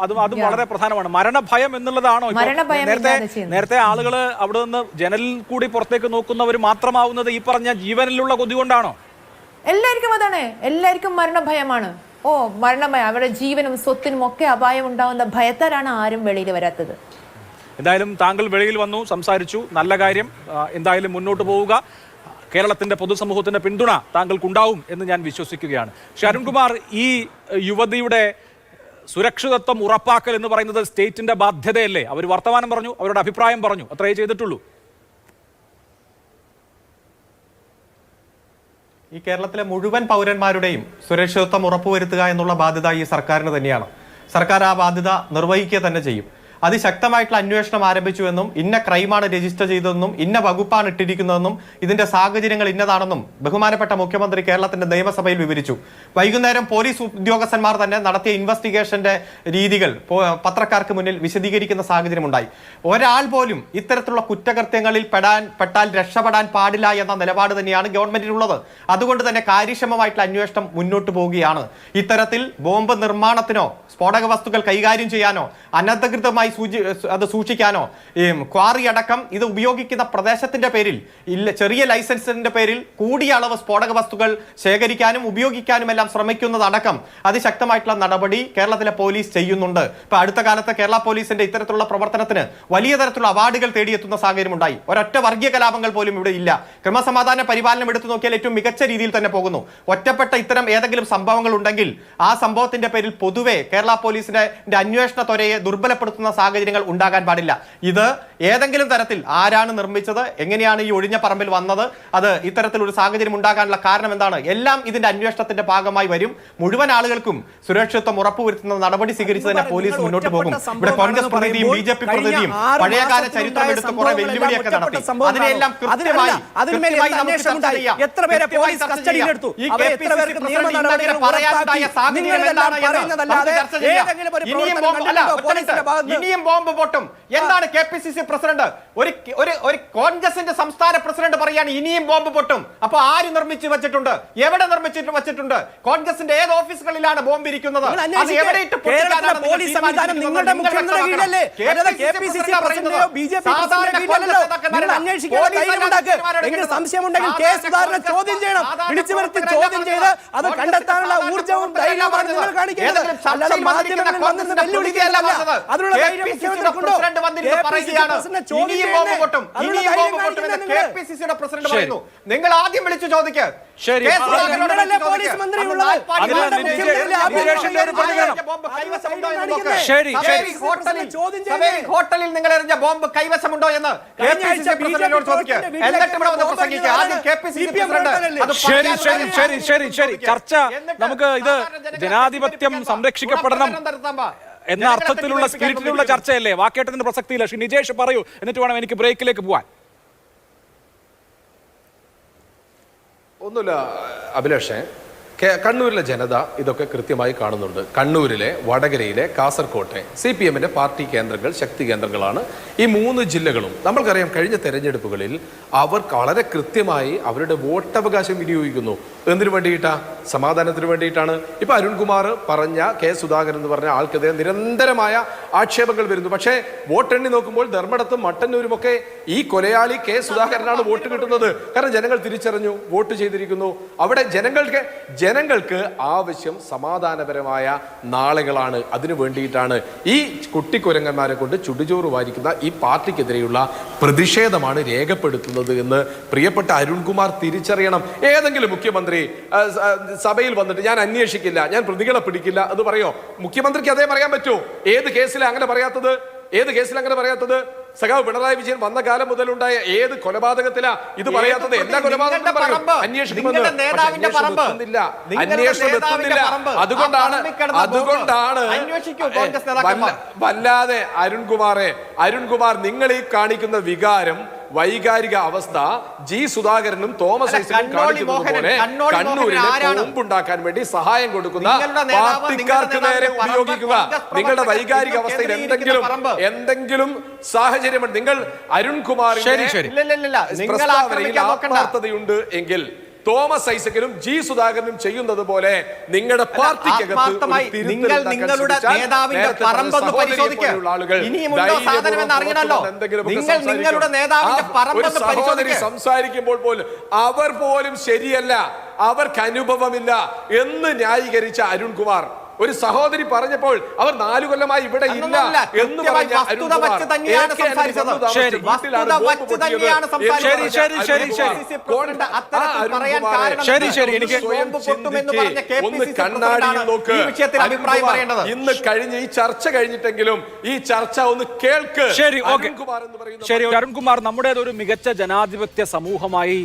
അതും വളരെ പ്രധാനമാണ്. മരണഭയം എന്നുള്ളതാണോ നേരത്തെ ആളുകൾ അവിടെ നിന്ന് ജനലിൽ കൂടി പുറത്തേക്ക് നോക്കുന്നവർ മാത്രമാവുന്നത് ഈ പറഞ്ഞ ജീവനിലുള്ള കൊതി കൊണ്ടാണോ? എല്ലാവർക്കും അതാണ്. എല്ലാവർക്കും മരണഭയമാണ്. മരണഭയം, അവരുടെ ജീവനും സ്വത്തിനും ഒക്കെ അപായം ഉണ്ടാവുന്ന ഭയത്താലാണ് ആരും വെളിയിൽ വരാത്തത്. എന്തായാലും താങ്കൾ വെളിയിൽ വന്നു, സംസാരിച്ചു, നല്ല കാര്യം. എന്തായാലും മുന്നോട്ട് പോവുക. കേരളത്തിന്റെ പൊതുസമൂഹത്തിന്റെ പിന്തുണ താങ്കൾക്കുണ്ടാവും എന്ന് ഞാൻ വിശ്വസിക്കുകയാണ്. അരുൺകുമാർ, ഈ യുവതിയുടെ സുരക്ഷിതത്വം ഉറപ്പാക്കൽ എന്ന് പറയുന്നത് സ്റ്റേറ്റിന്റെ ബാധ്യതയല്ലേ? അവർ വർത്തമാനം പറഞ്ഞു, അവരുടെ അഭിപ്രായം പറഞ്ഞു, അത്രയേ ചെയ്തിട്ടുള്ളൂ. ഈ കേരളത്തിലെ മുഴുവൻ പൗരന്മാരുടെയും സുരക്ഷിതത്വം ഉറപ്പുവരുത്തുക എന്നുള്ള ബാധ്യത ഈ സർക്കാരിന് തന്നെയാണ്. സർക്കാർ ആ ബാധ്യത നിർവഹിക്കുക തന്നെ ചെയ്യും. അതിശക്തമായിട്ടുള്ള അന്വേഷണം ആരംഭിച്ചുവെന്നും ഇന്ന ക്രൈമാണ് രജിസ്റ്റർ ചെയ്തതെന്നും ഇന്ന വകുപ്പാണ് ഇട്ടിരിക്കുന്നതെന്നും ഇതിന്റെ സാഹചര്യങ്ങൾ ഇന്നതാണെന്നും ബഹുമാനപ്പെട്ട മുഖ്യമന്ത്രി കേരളത്തിന്റെ നിയമസഭയിൽ വിവരിച്ചു. വൈകുന്നേരം പോലീസ് ഉദ്യോഗസ്ഥന്മാർ തന്നെ നടത്തിയ ഇൻവെസ്റ്റിഗേഷന്റെ രീതികൾ പത്രക്കാർക്ക് മുന്നിൽ വിശദീകരിക്കുന്ന സാഹചര്യമുണ്ടായി. ഒരാൾ പോലും ഇത്തരത്തിലുള്ള കുറ്റകൃത്യങ്ങളിൽ പെട്ടാൽ രക്ഷപ്പെടാൻ പാടില്ല എന്ന നിലപാട് തന്നെയാണ് ഗവൺമെന്റിനുള്ളത്. അതുകൊണ്ട് തന്നെ കാര്യക്ഷമമായിട്ടുള്ള അന്വേഷണം മുന്നോട്ട് പോവുകയാണ്. ഇത്തരത്തിൽ ബോംബ് നിർമ്മാണത്തിനോ സ്ഫോടക വസ്തുക്കൾ കൈകാര്യം ചെയ്യാനോ അനധികൃതമായി അത് സൂക്ഷിക്കാനോ ക്വാറി അടക്കം ഇത് ഉപയോഗിക്കുന്ന പ്രദേശത്തിന്റെ പേരിൽ ചെറിയ ലൈസൻസിന്റെ പേരിൽ കൂടിയ അളവ് സ്ഫോടക വസ്തുക്കൾ ശേഖരിക്കാനും ഉപയോഗിക്കാനും എല്ലാം ശ്രമിക്കുന്നതടക്കം അതിശക്തമായിട്ടുള്ള നടപടി കേരളത്തിലെ പോലീസ് ചെയ്യുന്നുണ്ട്. ഇപ്പൊ അടുത്ത കാലത്ത് കേരള പോലീസിന്റെ ഇത്തരത്തിലുള്ള പ്രവർത്തനത്തിന് വലിയ തരത്തിലുള്ള അവാർഡുകൾ തേടിയെത്തുന്ന സാഹചര്യം ഉണ്ടായി. ഒരൊറ്റ വർഗീയ കലാപങ്ങൾ പോലും ഇവിടെ ഇല്ല. ക്രമസമാധാന പരിപാലനം എടുത്തു നോക്കിയാൽ ഏറ്റവും മികച്ച രീതിയിൽ തന്നെ പോകുന്നു. ഒറ്റപ്പെട്ട ഇത്തരം ഏതെങ്കിലും സംഭവങ്ങൾ ഉണ്ടെങ്കിൽ ആ സംഭവത്തിന്റെ പേരിൽ പൊതുവെ കേരള പോലീസിന്റെ അന്വേഷണ ത്വരയെ ദുർബലപ്പെടുത്തുന്ന സാഹചര്യങ്ങൾ ഉണ്ടാകാൻ പാടില്ല. ഇത് ഏതെങ്കിലും തരത്തിൽ ആരാണ് നിർമ്മിച്ചത്, എങ്ങനെയാണ് ഈ ഒഴിഞ്ഞ പറമ്പിൽ വന്നത്, അത് ഇത്തരത്തിലൊരു സാഹചര്യം ഉണ്ടാകാനുള്ള കാരണം എന്താണ്, എല്ലാം ഇതിന്റെ അന്വേഷണത്തിന്റെ ഭാഗമായി വരും. മുഴുവൻ ആളുകൾക്കും സുരക്ഷിതത്വം ഉറപ്പുവരുത്തുന്ന നടപടി സ്വീകരിച്ച് തന്നെ പോലീസ് മുന്നോട്ട് പോകും. ഇവിടെ കോൺഗ്രസ് പ്രതിനിധിയും BJP പ്രതിനിധിയും പഴയകാല ചരിത്രം എടുത്ത് കുറെ വെല്ലുവിളിയൊക്കെ നടത്തി. അതിനെല്ലാം കൃത്യമായി എത്ര പേരെ പോലീസ് കസ്റ്റഡിയിലെടുത്തു, ഇനിയും ബോംബ് പൊട്ടും. എന്താണ് KPCC പ്രസിഡന്റ്, ഒരു കോൺഗ്രസിന്റെ സംസ്ഥാന പ്രസിഡന്റ് പറയാണ് ഇനിയും ബോംബ് പൊട്ടും. അപ്പൊ ആര് നിർമ്മിച്ചു വെച്ചിട്ടുണ്ട്, എവിടെ നിർമ്മിച്ചിട്ട് വെച്ചിട്ടുണ്ട്, കോൺഗ്രസിന്റെ ഏത് ഓഫീസുകളിലാണ് ബോംബ് ഇരിക്കുന്നത്, അത് എവിടെ ഇട്ട് പൊട്ടിക്കാനാണ് പോലീസ് സംവിധാനം നിങ്ങളുടെ മുഖ്യമന്ത്രിയുടെ കീഴിലല്ലേ? KPCC പ്രസിഡന്റോ BJP പ്രസിഡന്റിന്റെ കീഴിലല്ലോ? നിങ്ങൾ അന്വേഷിക്കേണ്ട ധൈര്യമുണ്ടാക്കുക. എങ്കിൽ സംശയമുണ്ടെങ്കിൽ K. സുധാകരനെ ചോദ്യം ചെയ്യണം. വിളിച്ചു വരുത്തി ചോദ്യം ചെയ്ത് അത് കണ്ടെത്താനുള്ള ഊർജ്ജവും ധൈര്യവുമാണ് നിങ്ങൾ കാണിക്കുന്നത്. അല്ലാതെ മാധ്യമങ്ങളിൽ വന്നിരുന്ന വെല്ലുവിളിക്കുകയല്ല. അതിനുള്ള ധൈര്യം മുഖ്യമന്ത്രിക്കുണ്ടോ? നിങ്ങൾ ആദ്യം വിളിച്ചു ചോദിക്കുക. ശരി, പോലീസ് മന്ത്രി ഉള്ളത് ഹോട്ടലിൽ നിങ്ങൾ എറിഞ്ഞ ബോംബ് കൈവശമുണ്ടോ എന്ന് ചോദിക്കുക. എന്നിട്ട് ഇവിടെ വന്ന് പ്രസംഗിക്കുക. ആദ്യം KPCC ശരി. ചർച്ച നമുക്ക് ഇത് ജനാധിപത്യം സംരക്ഷിക്കപ്പെടണം എന്ന അർത്ഥത്തിലുള്ള സ്പിരിറ്റിലുള്ള ചർച്ചയല്ലേ, വാക്കേട്ടത്തിന്റെ പ്രസക്തിയില്ല. ശ്രീ നിജേഷ് പറയൂ, എന്നിട്ട് വേണം എനിക്ക് ബ്രേക്കിലേക്ക് പോവാൻ. ഒന്നുമില്ല അഭിലാഷേ, കണ്ണൂരിലെ ജനത ഇതൊക്കെ കൃത്യമായി കാണുന്നുണ്ട്. കണ്ണൂരിലെ, വടകരയിലെ, കാസർകോട്ടെ CPMന്റെ പാർട്ടി കേന്ദ്രങ്ങൾ, ശക്തി കേന്ദ്രങ്ങളാണ് ഈ 3 ജില്ലകളും. നമ്മൾക്കറിയാം കഴിഞ്ഞ തെരഞ്ഞെടുപ്പുകളിൽ അവർ വളരെ കൃത്യമായി അവരുടെ വോട്ടവകാശം വിനിയോഗിക്കുന്നു. എന്തിനു വേണ്ടിയിട്ടാ? സമാധാനത്തിന് വേണ്ടിയിട്ടാണ്. ഇപ്പൊ അരുൺകുമാർ പറഞ്ഞ, K. സുധാകരൻ എന്ന് പറഞ്ഞ ആൾക്കെതിരെ നിരന്തരമായ ആക്ഷേപങ്ങൾ വരുന്നു. പക്ഷേ വോട്ടെണ്ണി നോക്കുമ്പോൾ ധർമ്മടത്തും മട്ടന്നൂരും ഒക്കെ ഈ കൊലയാളി K. സുധാകരനാണ് വോട്ട് കിട്ടുന്നത്. കാരണം ജനങ്ങൾ തിരിച്ചറിഞ്ഞു, വോട്ട് ചെയ്തിരിക്കുന്നു. അവിടെ ജനങ്ങൾക്ക് ആവശ്യം സമാധാനപരമായ നാളുകളാണ്. അതിനു വേണ്ടിയിട്ടാണ് ഈ കുട്ടിക്കുരങ്ങന്മാരെ കൊണ്ട് ചുടുചോറ് വാരിക്കുന്ന ഈ പാർട്ടിക്കെതിരെയുള്ള പ്രതിഷേധമാണ് രേഖപ്പെടുത്തുന്നത് എന്ന് പ്രിയപ്പെട്ട അരുൺകുമാർ തിരിച്ചറിയണം. ഏതെങ്കിലും മുഖ്യമന്ത്രി സഭയിൽ വന്നിട്ട് ഞാൻ അന്വേഷിക്കില്ല, ഞാൻ പ്രതികളെ പിടിക്കില്ല എന്ന് പറയോ? മുഖ്യമന്ത്രിക്ക് അതേ പറയാൻ പറ്റൂ. ഏത് കേസിലാണ് അങ്ങനെ പറയാത്തത്? സഖാവ് പിണറായി വിജയൻ വന്ന കാലം മുതലുണ്ടായ ഏത് കൊലപാതകത്തിലാ ഇത് പറയാത്തത്? എല്ലാ കൊലപാതകവും അതുകൊണ്ടാണ് വല്ലാതെ അരുൺകുമാർ നിങ്ങൾ ഈ കാണിക്കുന്ന വികാരം, വൈകാരിക അവസ്ഥ G. സുധാകരനും തോമസ് ഐസക്കും കാണിക്കുന്നത് പോലെ കണ്ണൂരിലെ ബോംബുണ്ടാക്കാൻ വേണ്ടി സഹായം കൊടുക്കുന്ന പാർട്ടിക്കാർക്ക് നേരെ ഉപയോഗിക്കുക. നിങ്ങളുടെ വൈകാരിക അവസ്ഥയിൽ എന്തെങ്കിലും സാഹചര്യമുണ്ട്. നിങ്ങൾ അരുൺകുമാറിന്റെ പ്രസ്താവനയിൽ ആത്മാർത്ഥതയുണ്ട് എങ്കിൽ തോമസ് ഐസക്കിനും G. സുധാകരനും ചെയ്യുന്നത് പോലെ നിങ്ങളുടെ പാർട്ടിക്കകത്ത് നിങ്ങളുടെ നേതാവിന്റെ പറമ്പൊന്ന് പരിശോധിക്കുക. ഇനിയുമുണ്ടോ സാധനമെന്ന് അറിയണമല്ലോ. നിങ്ങളുടെ നേതാവിന്റെ പറമ്പൊന്ന് പരിശോധിക്കുക. സംസാരിക്കുമ്പോൾ പോലും അവർ പോലും ശരിയല്ല, അവർക്ക് അനുഭവമില്ല എന്ന് ന്യായീകരിച്ച അരുൺകുമാർ, ഒരു സഹോദരി പറഞ്ഞപ്പോൾ അവർ 4 കൊല്ലമായി ഇവിടെ ഇല്ല എന്ന് പറഞ്ഞ ഒന്ന് കണ്ണാടിയിൽ നോക്ക്. ഇന്ന് കഴിഞ്ഞ ഈ ചർച്ച കഴിഞ്ഞിട്ടെങ്കിലും ഈ ചർച്ച ഒന്ന് കേൾക്ക്. ശരി അരുൺകുമാർ, നമ്മുടേതൊരു മികച്ച ജനാധിപത്യ സമൂഹമായി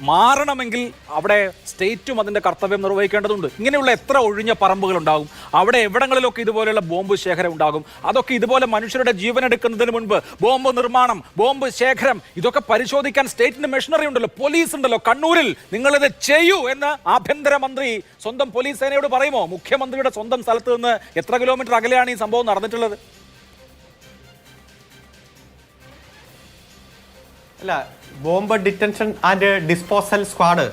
മാറണമെങ്കിൽ അവിടെ സ്റ്റേറ്റും അതിന്റെ കർത്തവ്യം നിർവഹിക്കേണ്ടതുണ്ട്. ഇങ്ങനെയുള്ള എത്ര ഒഴിഞ്ഞ പറമ്പുകൾ ഉണ്ടാകും, അവിടെ എവിടങ്ങളിലൊക്കെ ഇതുപോലെയുള്ള ബോംബ് ശേഖരം ഉണ്ടാകും. അതൊക്കെ ഇതുപോലെ മനുഷ്യരുടെ ജീവൻ എടുക്കുന്നതിന് മുൻപ് ബോംബ് നിർമ്മാണം, ബോംബ് ശേഖരം, ഇതൊക്കെ പരിശോധിക്കാൻ സ്റ്റേറ്റിന്റെ മെഷീനറി ഉണ്ടല്ലോ, പോലീസ് ഉണ്ടല്ലോ. കണ്ണൂരിൽ നിങ്ങളിത് ചെയ്യൂ എന്ന് ആഭ്യന്തരമന്ത്രി സ്വന്തം പോലീസ് സേനയോട് പറയുമോ? മുഖ്യമന്ത്രിയുടെ സ്വന്തം സ്ഥലത്ത് നിന്ന് എത്ര കിലോമീറ്റർ അകലെയാണ് ഈ സംഭവം നടന്നിട്ടുള്ളത്? അല്ല, bomb detention and disposal squad,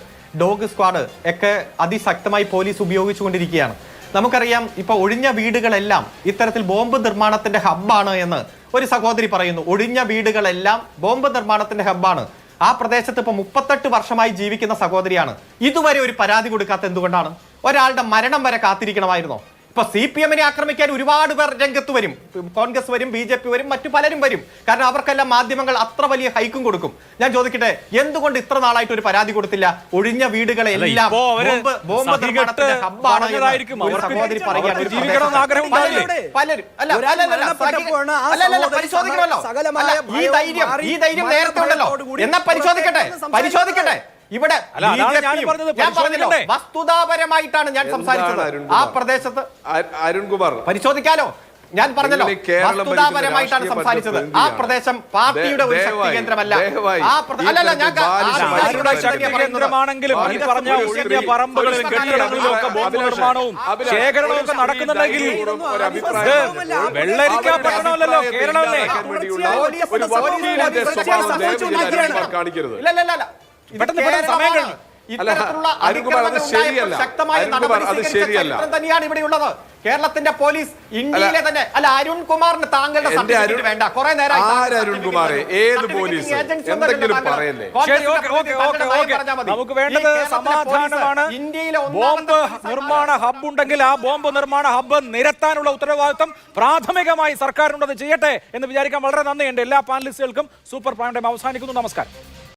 dog squad ഒക്കെ അതിശക്തമായി പോലീസ് ഉപയോഗിച്ചുകൊണ്ടിരിക്കുകയാണ്. നമുക്കറിയാം ഇപ്പൊ ഒഴിഞ്ഞ വീടുകളെല്ലാം ഇത്തരത്തിൽ ബോംബ് നിർമ്മാണത്തിന്റെ ഹബ്ബാണ് എന്ന് ഒരു സഹോദരി പറയുന്നു. ഒഴിഞ്ഞ വീടുകളെല്ലാം ബോംബ് നിർമ്മാണത്തിന്റെ ഹബ്ബാണ്. ആ പ്രദേശത്ത് ഇപ്പൊ 38 വർഷമായി ജീവിക്കുന്ന സഹോദരിയാണ്. ഇതുവരെ ഒരു പരാതി കൊടുക്കാത്ത എന്തുകൊണ്ടാണ്? ഒരാളുടെ മരണം വരെ കാത്തിരിക്കണമായിരുന്നോ? ഇപ്പൊ CPM-നെ ആക്രമിക്കാൻ ഒരുപാട് പേർ രംഗത്ത് വരും. കോൺഗ്രസ് വരും, BJP വരും, മറ്റു പലരും വരും. കാരണം അവർക്കെല്ലാം മാധ്യമങ്ങൾ അത്ര വലിയ ഹൈക്കും കൊടുക്കും. ഞാൻ ചോദിക്കട്ടെ, എന്തുകൊണ്ട് ഇത്ര നാളായിട്ട് ഒരു പരാതി കൊടുത്തില്ല? ഒഴിഞ്ഞ വീടുകളെ എല്ലാം ബോംബ് നിർമ്മാണത്തിന്റെ ഹബ്ബാണ് ഒരു സഹോദരി പറയുകയാണ്. ഈ ധൈര്യം നേരത്തെ ഉണ്ടല്ലോ. എന്നാ പരിശോധിക്കട്ടെ. ഇവിടെ വസ്തുതാപരമായിട്ടാണ് ഞാൻ സംസാരിച്ചത്. ആ പ്രദേശത്ത് അരുൺകുമാർ പരിശോധിക്കാലോ? ഞാൻ പറഞ്ഞല്ലോ, വസ്തുതാപരമായിട്ടാണ് സംസാരിച്ചത്. ആ പ്രദേശം പാർട്ടിയുടെ ഒരു ശക്തി കേന്ദ്രമല്ല. കേന്ദ്രമാണെങ്കിലും ഈ പറഞ്ഞ ഒഴിഞ്ഞ പറമ്പുകളിലും കെട്ടിടങ്ങളിലും ഒക്കെ ബോംബ് നിർമ്മാണവും ശേഖരണവും ഒക്കെ നടക്കുന്നുണ്ടെങ്കിൽ വെള്ളരിക്ക പട്ടണമല്ലല്ലോ, കേരളമല്ലേ? ശക്തമായ നടപടി തന്നെയാണ് ഇവിടെയുള്ളത്. കേരളത്തിന്റെ പോലീസ് ഇന്ത്യയിലെ തന്നെ അല്ല. അരുൺകുമാറിന് താങ്കളുടെ സർട്ടിഫിക്കറ്റ് വേണ്ട. കുറെ നേരം നമുക്ക് വേണ്ടത് സമാധാനമാണ്. ബോംബ് നിർമ്മാണ ഹബ്ബ് ഉണ്ടെങ്കിൽ ആ ബോംബ് നിർമ്മാണ ഹബ്ബ് നിരത്താനുള്ള ഉത്തരവാദിത്വം പ്രാഥമികമായി സർക്കാരിനുള്ളത് ചെയ്യട്ടെ എന്ന് വിചാരിക്കാൻ വളരെ നന്ദിയുണ്ട്. എല്ലാ പാനലിസ്റ്റുകൾക്കും സൂപ്പർ പ്രൈം ടൈം അവസാനിക്കുന്നു. നമസ്കാരം.